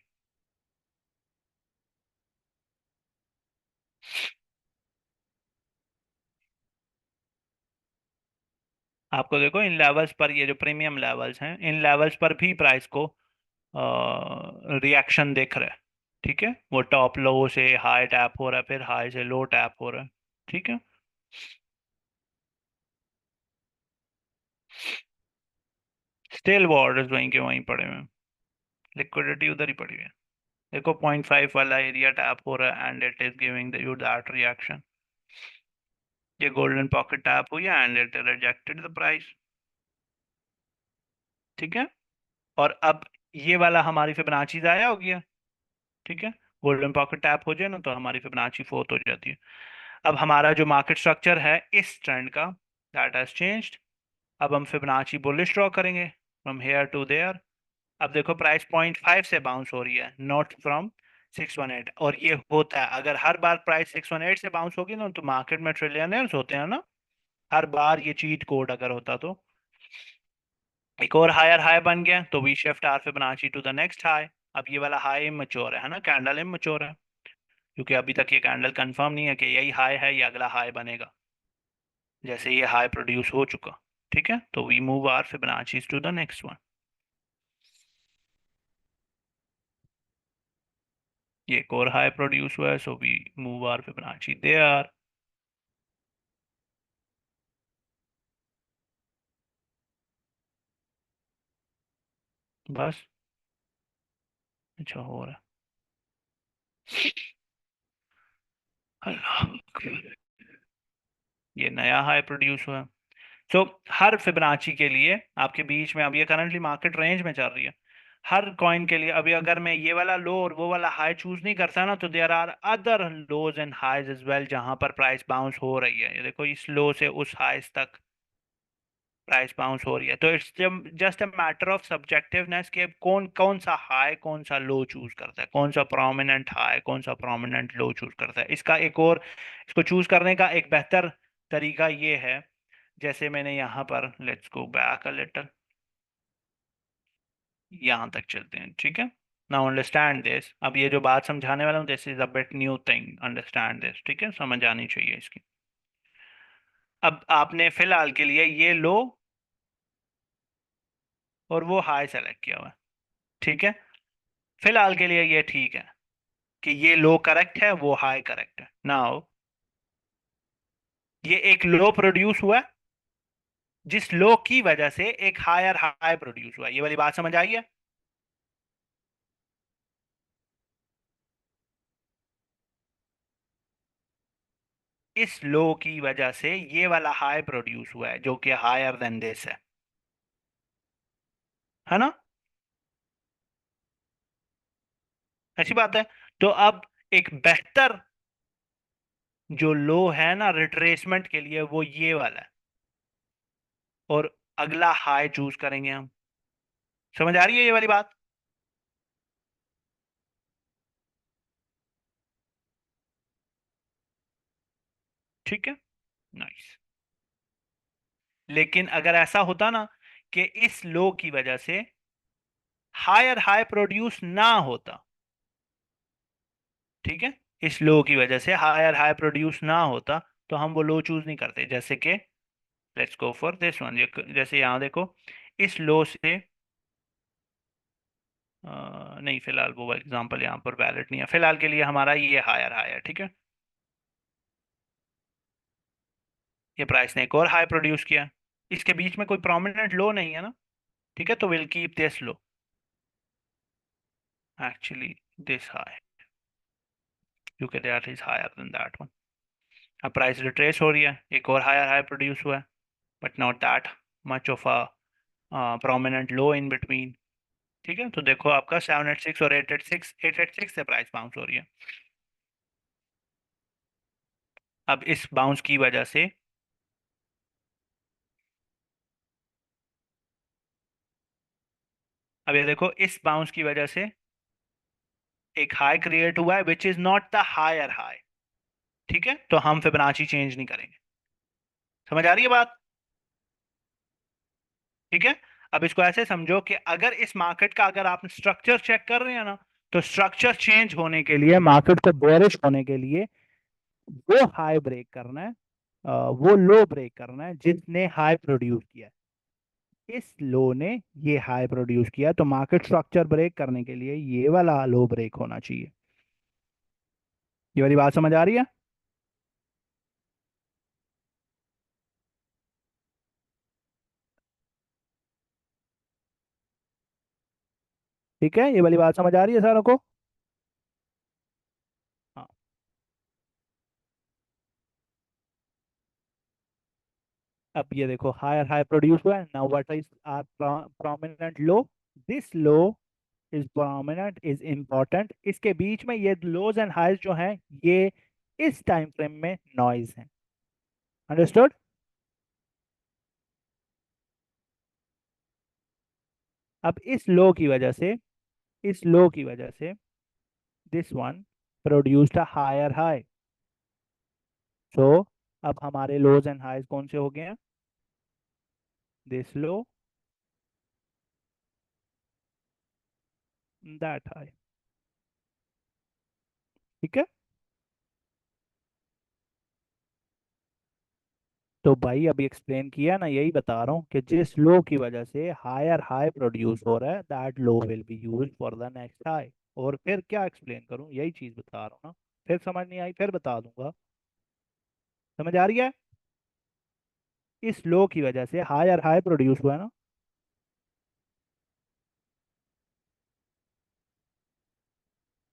S1: आपको देखो इन लेवल्स पर, ये जो प्रीमियम लेवल्स हैं इन लेवल्स पर भी प्राइस को रिएक्शन दिख रहा है। ठीक है। वो टॉप लो से हाई टैप हो रहा है, फिर हाई से लो टैप हो रहा है। ठीक है। स्टिल वो ऑर्डर्स वहीं के वहीं पड़े हुए हैं। लिक्विडिटी उधर ही पड़ी हुई है। देखो 0.5 वाला एरिया टैप हो रहा है and it is giving you that reaction. ये गोल्डन पॉकेट टैप हुई है and it rejected the price. ठीक है। और अब ये वाला हमारी फिबोनाची आया हो गया। ठीक है। गोल्डन पॉकेट टैप हो जाए ना तो हमारी फिबोनाची फोर्थ हो जाती है। अब हमारा जो मार्केट स्ट्रक्चर है इस ट्रेंड का, दैट हैज चेंज्ड। अब हम फिबोनाची बुलिश ड्रॉ करेंगे फ्रॉम हेयर टू देयर। अब देखो प्राइस 0.5 से बाउंस हो रही है, नॉट फ्रॉम 618। और ये होता है अगर हर बार प्राइस 618 से बाउंस होगी ना तो मार्केट में ट्रिलियनर्स होते हैं ना, हर बार ये चीट कोड अगर होता तो एक और हायर हाई बन गया तो we shift our Fibonacci to the next high. अब ये वाला हाई इमैच्योर है ना, कैंडल इमैच्योर है, क्योंकि अभी तक ये कैंडल कंफर्म नहीं है कि यही हाई है या अगला हाई बनेगा, जैसे ये हाई प्रोड्यूस हो चुका। ठीक है। तो we move our Fibonacci to the next one. ये एक और हाई प्रोड्यूस हुआ है, so we move our Fibonacci there. बस। अच्छा हो रहा है। अल्लाह अकबर। ये नया हाई प्रोड्यूस हुआ है। सो हर फिबोनाची के लिए आपके बीच में, अब ये करंटली मार्केट रेंज में चल रही है, हर कॉइन के लिए अभी अगर मैं ये वाला लो और वो वाला हाई चूज नहीं करता ना तो there are other lows and highs as well जहां पर प्राइस बाउंस हो रही है। ये देखो इस लो से उस हाइज तक प्राइस बाउंस हो रही है। तो it's just a matter of subjectiveness कि अब कौन कौन सा हाई कौन सा लो चूज करता है, कौन सा प्रोमिनेंट हाई कौन सा प्रोमिनेंट लो चूज करता है। इसका एक और, इसको चूज करने का एक बेहतर तरीका ये है, जैसे मैंने यहाँ पर, let's go back a little, यहाँ तक चलते हैं। ठीक है। Now understand this. अब ये जो बात समझाने वाला हूँ this is a bit new thing, understand this. ठीक है, समझ आनी चाहिए इसकी। अब आपने फिलहाल के लिए ये लो और वो हाई सेलेक्ट किया हुआ है। ठीक है। फिलहाल के लिए ये ठीक है कि ये लो करेक्ट है, वो हाई करेक्ट है। नाउ ये एक लो प्रोड्यूस हुआ है, जिस लो की वजह से एक हायर हाई प्रोड्यूस हुआ है। ये वाली बात समझ आई है? इस लो की वजह से ये वाला हाई प्रोड्यूस हुआ है, जो कि हायर देन दिस है ना? ऐसी बात है। तो अब एक बेहतर जो लो है ना रिट्रेसमेंट के लिए, वो ये वाला है। और अगला हाई चूज करेंगे हम। समझ आ रही है ये वाली बात? ठीक है, नाइस। लेकिन अगर ऐसा होता ना कि इस लो की वजह से हायर हाई प्रोड्यूस ना होता, ठीक है, इस लो की वजह से हायर हाई प्रोड्यूस ना होता, तो हम वो लो चूज नहीं करते। जैसे कि let's go for this one. जैसे यहाँ देखो, इस लो से नहीं, फिलहाल वो एग्जांपल यहाँ पर वैलिड नहीं है। फिलहाल के लिए हमारा ये हायर हाई है, ठीक है। ये प्राइस ने एक और हाई प्रोड्यूस किया, इसके बीच में कोई प्रोमिनेंट लो नहीं है ना, ठीक है। तो will keep this low, actually this high, क्योंकि that is higher than that one. अब प्राइस रिट्रेस हो रही है, एक और हायर हाई प्रोड्यूस हुआ है, but not that much of a prominent low in between. ठीक है, तो देखो आपका 786 और 886, 886 से प्राइस बाउंस हो रही है। अब इस बाउंस की वजह से, अब ये देखो, इस बाउंस की वजह से एक हाई क्रिएट हुआ है which is not the higher high. ठीक है, तो हम फिबोनाची चेंज नहीं करेंगे। समझ आ रही है बात? ठीक है। अब इसको ऐसे समझो कि अगर इस मार्केट का अगर आप स्ट्रक्चर चेक कर रहे हैं ना, तो स्ट्रक्चर चेंज होने के लिए, मार्केट को बेरिश होने के लिए, वो हाई ब्रेक करना है, वो लो ब्रेक करना है जिसने हाई प्रोड्यूस किया है। इस लो ने ये हाई प्रोड्यूस किया, तो मार्केट स्ट्रक्चर ब्रेक करने के लिए ये वाला लो ब्रेक होना चाहिए। ये वाली बात समझ आ रही है? ठीक है, ये वाली बात समझ आ रही है सारों को? हाँ। अब ये देखो, हायर हाई प्रोड्यूस हुआ है। Now what is our prominent low? This low is prominent, is important. इसके बीच में ये लोज एंड हाइज जो हैं, ये इस टाइम फ्रेम में नॉइज है। अंडरस्टूड? अब इस लो की वजह से, इस लो की वजह से this one produced a higher high. So अब हमारे लोज एंड हाइज कौन से हो गए हैं? This low, that high. ठीक है। तो भाई अभी एक्सप्लेन किया ना, यही बता रहा हूँ कि जिस लो की वजह से हायर हाई प्रोड्यूस हो रहा है, that low will be use for the next high. और फिर क्या एक्सप्लेन करूँ, यही चीज बता रहा हूँ ना। फिर समझ नहीं आई, फिर बता दूंगा। समझ आ रही है? इस लो की वजह से हायर हाई प्रोड्यूस हुआ है ना।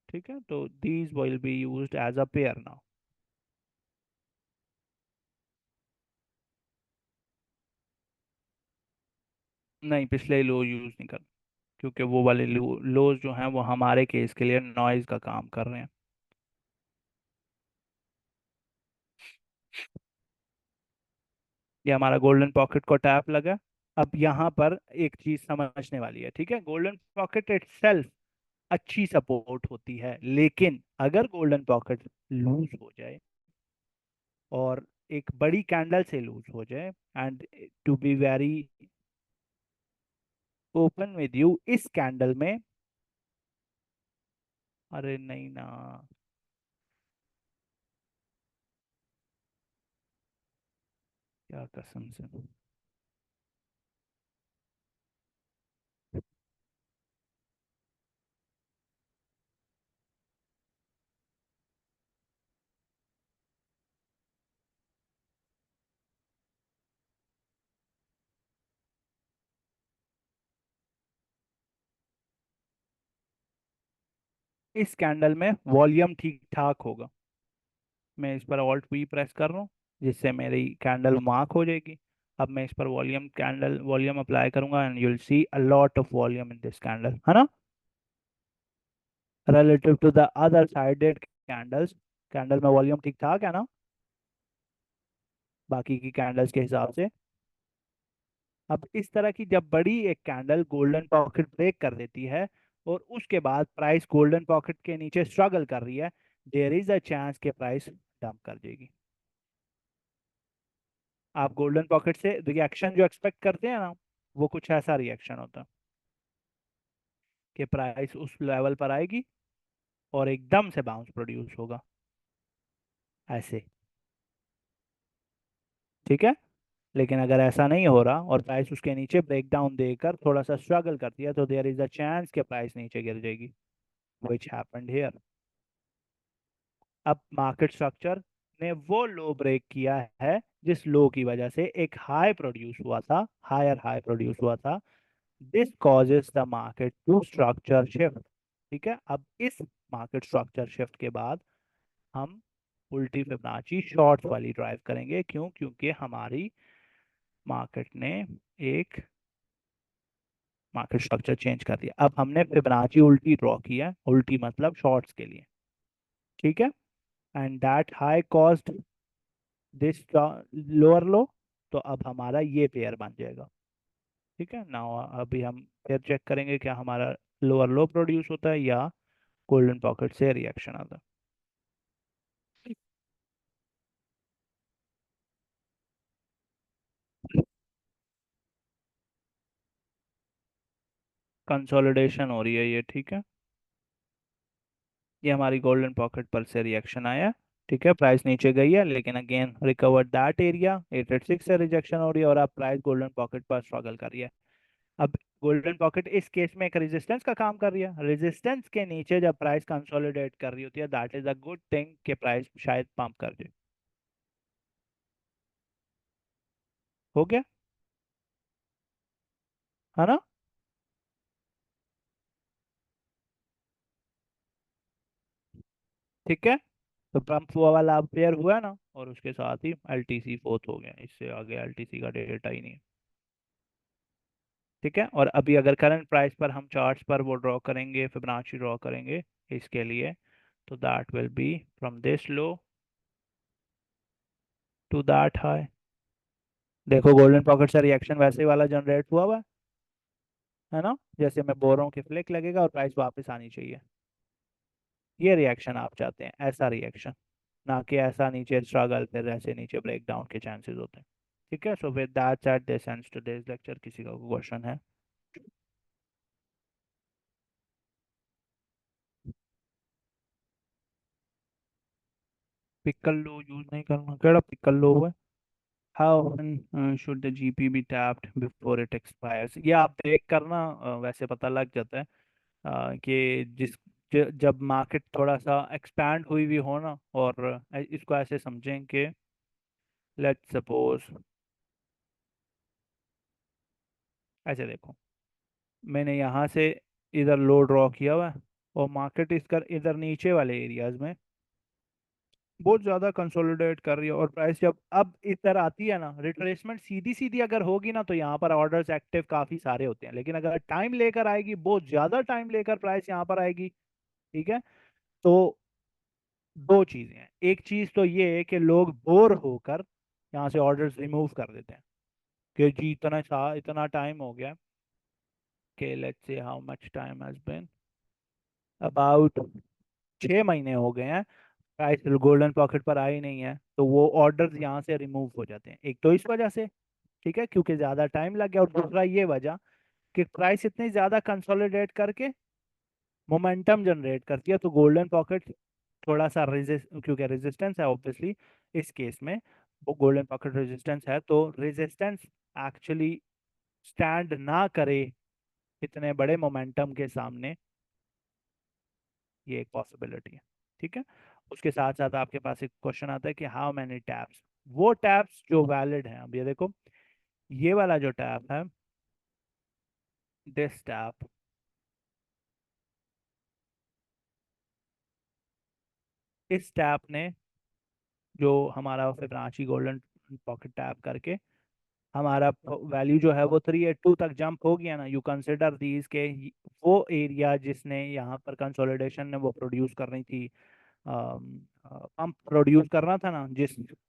S1: ठीक है, तो these will be used as a pair now. नहीं, पिछले लो यूज नहीं कर, क्योंकि वो वाले लोज जो हैं वो हमारे केस के लिए नॉइज का काम कर रहे हैं। ये हमारा गोल्डन पॉकेट को टैप लगा। अब यहाँ पर एक चीज समझने वाली है, ठीक है। गोल्डन पॉकेट इटसेल्फ अच्छी सपोर्ट होती है, लेकिन अगर गोल्डन पॉकेट लूज हो जाए, और एक बड़ी कैंडल से लूज हो जाए, and to be very open with you, इस कैंडल में, अरे नहीं ना, क्या कसम से। इस कैंडल में वॉल्यूम ठीक ठाक होगा। मैं इस पर ऑल्ट वी प्रेस कर रहा हूँ, जिससे मेरी कैंडल मार्क हो जाएगी। अब मैं इस पर वॉल्यूम अप्लाई करूंगा and you will see a lot of volume in this candle, है ना, relative to the other sided candles. Candle में वॉल्यूम ठीक ठाक है ना, बाकी की कैंडल्स के हिसाब से। अब इस तरह की जब बड़ी एक कैंडल गोल्डन पॉकेट ब्रेक कर देती है और उसके बाद प्राइस गोल्डन पॉकेट के नीचे स्ट्रगल कर रही है, देयर इज अ चांस के प्राइस डंप कर देगी। आप गोल्डन पॉकेट से रिएक्शन जो एक्सपेक्ट करते हैं ना, वो कुछ ऐसा रिएक्शन होता है कि प्राइस उस लेवल पर आएगी और एकदम से बाउंस प्रोड्यूस होगा, ऐसे। ठीक है। लेकिन अगर ऐसा नहीं हो रहा और प्राइस उसके नीचे ब्रेक डाउन देकर थोड़ा सा स्ट्रगल करती है, तो देयर इज अ चांस कि प्राइस नीचे गिर जाएगी, विच हैपेंड हियर। अब मार्केट स्ट्रक्चर ने वो लो ब्रेक किया है जिस लो की वजह से एक हाई प्रोड्यूस हुआ था, हायर हाई प्रोड्यूस हुआ था। This causes the market to structure shift. ठीक है। अब इस मार्केट स्ट्रक्चर शिफ्ट के बाद हम उल्टी फिबोनाची शॉर्ट्स वाली ड्राइव करेंगे। क्यों? क्योंकि हमारी मार्केट ने एक मार्केट स्ट्रक्चर चेंज कर दिया। अब हमने फिबोनाची उल्टी ड्रॉ किया, उल्टी मतलब शॉर्ट्स के लिए। ठीक है। And that high cost this lower लो, तो अब हमारा ये पेयर बन जाएगा। ठीक है ना। अभी हम फिर चेक करेंगे क्या हमारा लोअर लो प्रोड्यूस होता है या गोल्डन पॉकेट से रिएक्शन आता है। कंसोलिडेशन हो रही है ये। ठीक है। ये हमारी गोल्डन पॉकेट पर से रिएक्शन आया। ठीक है। प्राइस नीचे गई है लेकिन अगेन रिकवर्ड दैट एरिया, 886 से रिजेक्शन हो रही है और अब प्राइस गोल्डन पॉकेट पर स्ट्रगल कर रही है। अब गोल्डन पॉकेट इस केस में एक रेजिस्टेंस का काम कर रही है। रेजिस्टेंस के नीचे जब प्राइस कंसोलिडेट कर रही होती है, that is a good thing कि प्राइस शायद पंप कर दे। हो गया, है ना। ठीक है। तो पंप हुआ वाला अब पेयर हुआ ना, और उसके साथ ही एलटीसी फोर्थ हो गया, इससे आगे एलटीसी का डेटा ही नहीं है। ठीक है। और अभी अगर करंट प्राइस पर हम चार्ट्स पर वो ड्रॉ करेंगे, फिबोनाची ड्रॉ करेंगे इसके लिए, तो that will be from this low to that high. देखो गोल्डन पॉकेट से रिएक्शन वैसे वाला जनरेट हुआ हुआ है ना, जैसे मैं बोल रहा हूँ कि फ्लिक लगेगा और प्राइस वापस आनी चाहिए। ये रिएक्शन आप चाहते हैं, ऐसा रिएक्शन, ना कि ऐसा नीचे स्ट्रगल फिर ऐसे नीचे ब्रेक डाउन के चांसेस होते हैं। ठीक है। So with that said this ends today's lecture. किसी का क्वेश्चन है? पिकल लो यूज नहीं करना, केड़ा पिकल लो है? How often should the GP be tapped before it expires? ये आप देख करना वैसे पता लग जाता है कि जब मार्केट थोड़ा सा एक्सपैंड हुई भी हो ना, और इसको ऐसे समझें कि लेट्स सपोज, ऐसे देखो, मैंने यहाँ से इधर लो ड्रॉ किया हुआ है और मार्केट इसकर इधर नीचे वाले एरियाज में बहुत ज्यादा कंसोलिडेट कर रही है, और प्राइस जब अब इधर आती है ना, रिट्रेसमेंट सीधी सीधी अगर होगी ना, तो यहाँ पर ऑर्डर्स एक्टिव काफी सारे होते हैं। लेकिन अगर टाइम लेकर आएगी, बहुत ज्यादा टाइम लेकर प्राइस यहाँ पर आएगी, ठीक है, तो दो चीजें हैं। एक चीज तो ये है कि लोग बोर होकर यहाँ से ऑर्डर्स रिमूव कर देते हैं कि जी इतना टाइम हो गया, कि let's say how much time has been, about 6 महीने हो गए हैं, प्राइस गोल्डन पॉकेट पर आई नहीं है, तो वो ऑर्डर्स यहाँ से रिमूव हो जाते हैं। एक तो इस वजह से, ठीक है, क्योंकि ज्यादा टाइम लग गया, और दूसरा ये वजह कि प्राइस इतनी ज्यादा कंसोलिडेट करके मोमेंटम जनरेट करती है, तो गोल्डन पॉकेट थोड़ा सा रेजिस्ट, क्योंकि रेजिस्टेंस है ऑब्वियसली इस केस में, वो गोल्डन पॉकेट रेजिस्टेंस है, तो रेजिस्टेंस एक्चुअली स्टैंड ना करे इतने बड़े मोमेंटम के सामने, ये एक पॉसिबिलिटी है। ठीक है। उसके साथ साथ आपके पास एक क्वेश्चन आता है कि हाउ मैनी टैप्स, वो टैप्स जो वैलिड हैं। अब ये देखो, ये वाला जो टैप है, दिस टैप, इस टैप ने, जो हमारा फिबोनाची गोल्डन पॉकेट टैप करके हमारा वैल्यू जो है वो 382 तक जंप हो गया ना, यू कंसिडर दीज के वो एरिया जिसने यहाँ पर कंसोलिडेशन ने वो प्रोड्यूस करनी थी, पंप प्रोड्यूस करना था ना,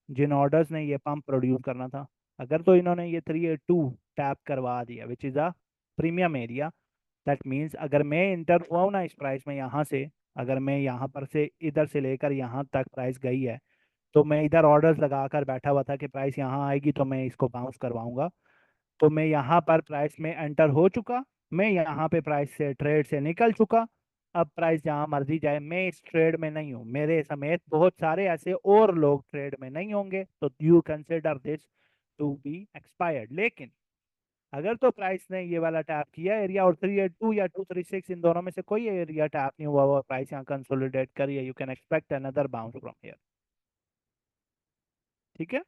S1: जिन ऑर्डर्स ने ये पंप प्रोड्यूस करना था, अगर तो इन्होंने ये 382 टैप करवा दिया which is a premium area, that means अगर मैं इंटर हुआ हूँ ना इस प्राइस में यहाँ से, अगर मैं यहाँ पर से इधर से लेकर यहाँ तक प्राइस गई है, तो मैं इधर ऑर्डर्स लगा कर बैठा हुआ था कि प्राइस यहाँ आएगी तो मैं इसको बाउंस करवाऊंगा, तो मैं यहाँ पर प्राइस में एंटर हो चुका, मैं यहाँ पे प्राइस से ट्रेड से निकल चुका, अब प्राइस जहाँ मर्जी जाए मैं इस ट्रेड में नहीं हूँ, मेरे समेत बहुत सारे ऐसे और लोग ट्रेड में नहीं होंगे, तो you consider this to be expired. लेकिन अगर तो प्राइस ने ये वाला टैप किया एरिया और 382 या 236 इन दोनों में से कोई एरिया टैप नहीं हुआ हुआ, प्राइस यहाँ कंसोलिडेट करिए, you can expect another bounce from here. ठीक है।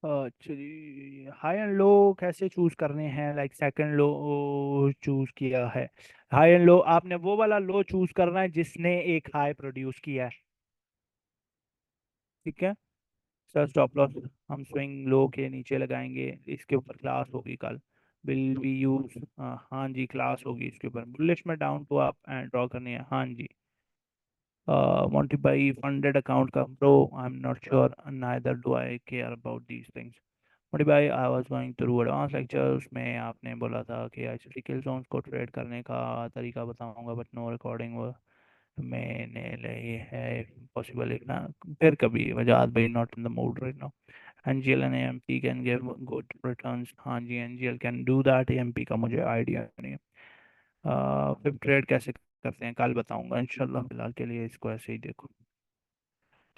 S1: एक्चुअली हाई एंड लो कैसे चूज करने हैं, लाइक सेकंड लो चूज किया है, हाई एंड लो आपने वो वाला लो चूज करना है जिसने एक हाई प्रोड्यूस किया है। ठीक है सर, स्टॉप लॉस हम स्विंग लो के नीचे लगाएंगे, इसके ऊपर क्लास होगी कल, विल बी यूज, हाँ जी क्लास होगी इसके ऊपर, बुलिश में down to up and draw करनी है, हाँ जी। मोंटी भाई फंडेड अकाउंट का bro, I am not sure, neither do I care about these things. Moti भाई I was going through advance lecture, उसमें आपने बोला था कि ऐसे किल जोन्स को ट्रेड करने का तरीका बताऊंगा, बट नो रिकॉर्डिंग वो मैंने लिए है पॉसिबल एक ना, फिर कभी वजाद भाई not in the mood right now. NGL and AMP can give good returns, हाँ जी NGL can do that, AMP का मुझे आइडिया नहीं है। फिर ट्रेड कैसे करते हैं कल बताऊंगा इंशाल्लाह, फिलहाल के लिए इसको ऐसे ही देखो।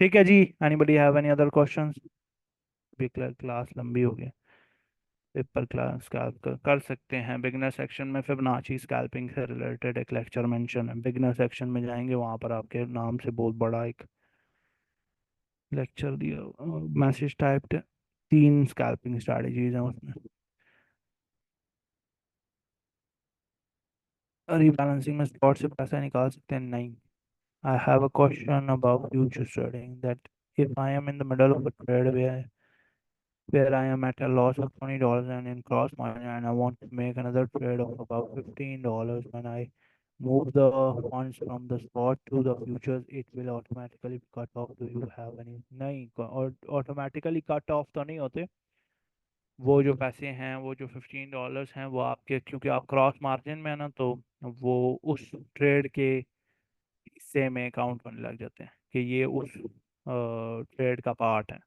S1: ठीक है जी, anybody have any other questions? Class लंबी हो गई, पेपर क्लास स्कैल्प कर सकते हैं, बिगनर सेक्शन में फिबोनाची स्कैल्पिंग से रिलेटेड एक लेक्चर मेंशन है, बिगनर सेक्शन में जाएंगे वहाँ पर आपके नाम से बहुत बड़ा एक लेक्चर दिया, मैसेज टाइप्ड, 3 स्कैल्पिंग स्ट्रैटेजीज हैं उसमें। रीबैलेंसिंग में स्पॉट से पैसा निकाल सकते हैं? नहीं। I have a question about future trading, that if I am in the middle of a trade where I am at a loss of $20 and in cross margin and I want to make another trade of about $15, when I move the funds from the spot to the futures, it will automatically cut off. Do you have any? नहीं, और automatically cut off तो नहीं होते, वो जो पैसे हैं, वो जो $15 हैं वो आपके, क्योंकि आप क्रॉस मार्जिन में है ना, तो वो उस ट्रेड के हिस्से में काउंट होने लग जाते हैं कि ये उस ट्रेड का पार्ट है।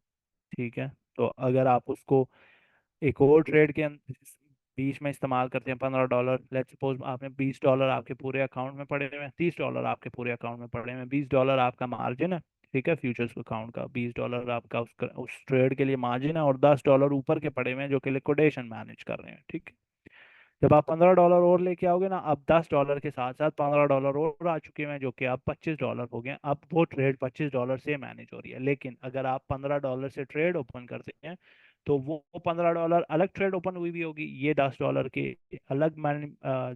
S1: ठीक है, तो अगर आप उसको एक और ट्रेड के बीच में इस्तेमाल करते हैं, $15, लेट्स सपोज आपने $20 आपके पूरे अकाउंट में पड़े हुए हैं, $30 आपके पूरे अकाउंट में पड़े हुए हैं, $20 आपका मार्जिन है। ठीक है, फ्यूचर्स अकाउंट का $20 आपका उस ट्रेड के लिए मार्जिन है, और $10 ऊपर के पड़े हुए हैं जो कि लिक्विडेशन मैनेज कर रहे हैं। ठीक है, जब आप $15 और लेके आओगे ना, अब $10 के साथ साथ $15 और आ चुके हैं जो कि अब $25 हो गए, अब वो ट्रेड $25 से मैनेज हो रही है। लेकिन अगर आप $15 से ट्रेड ओपन करते हैं, तो वो $15 अलग ट्रेड ओपन हुई भी होगी, ये $10 के अलग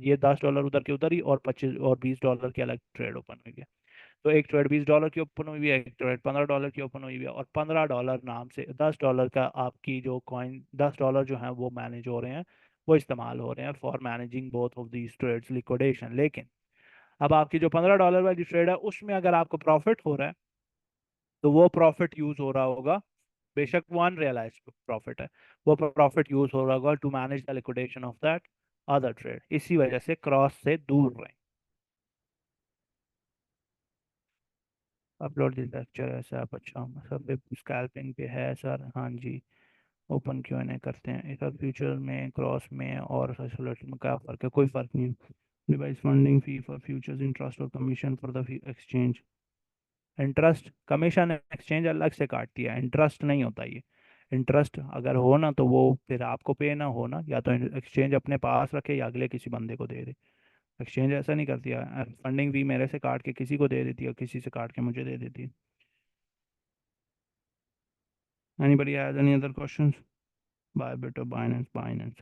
S1: ये $10 उधर के उधर ही, और 25 और $20 की अलग ट्रेड ओपन हुई है। तो एक ट्रेड $20 की ओपन हुई है, एक ट्रेड $15 की ओपन हुई है, और $15 नाम से $10 का आपकी जो कॉइन, $10 जो है वो मैनेज हो रहे हैं, वो इस्तेमाल हो रहे हैं for managing both of these trades liquidation. लेकिन अब आपकी जो $15 वाली ट्रेड है उसमें अगर आपको प्रॉफिट हो रहा है, तो वो प्रॉफिट यूज हो रहा होगा, बेशक वो अनरियलाइज प्रॉफिट है, वो प्रॉफिट यूज हो रहा होगा to manage the liquidation of that other trade, इसी वजह से क्रॉस से दूर रहें। अपलोड दिस लेक्चर है सर, आप अच्छा सब स्कैल्पिंग पे है सर, हाँ जी। ओपन क्यों नहीं करते हैं इधर, फ्यूचर में क्रॉस में और सोल्यूशन में क्या फ़र्क है? कोई फ़र्क नहीं। Device funding fee for futures, interest और commission for the exchange. Interest commission exchange अलग से काटती है, इंटरेस्ट नहीं होता ये। इंटरेस्ट अगर हो ना तो वो फिर आपको पे ना हो ना, या तो एक्सचेंज अपने पास रखे या अगले किसी बंदे को दे दे। एक्सचेंज ऐसा नहीं करती है, फंडिंग भी मेरे से काट के किसी को दे देती है और किसी से काट के मुझे दे देती है। Anybody has any other questions? Bye बेटा, Binance Binance.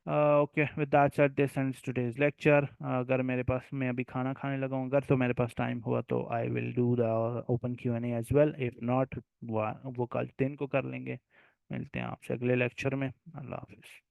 S1: Okay, with that said this ends today's lecture. अगर मेरे पास, मैं अभी खाना खाने लगा हूँ, अगर तो मेरे पास टाइम हुआ तो I will do the open Q&A as well, if not वो कल 3 को कर लेंगे। मिलते हैं आपसे अगले लेक्चर में। अल्लाह हाफिज़।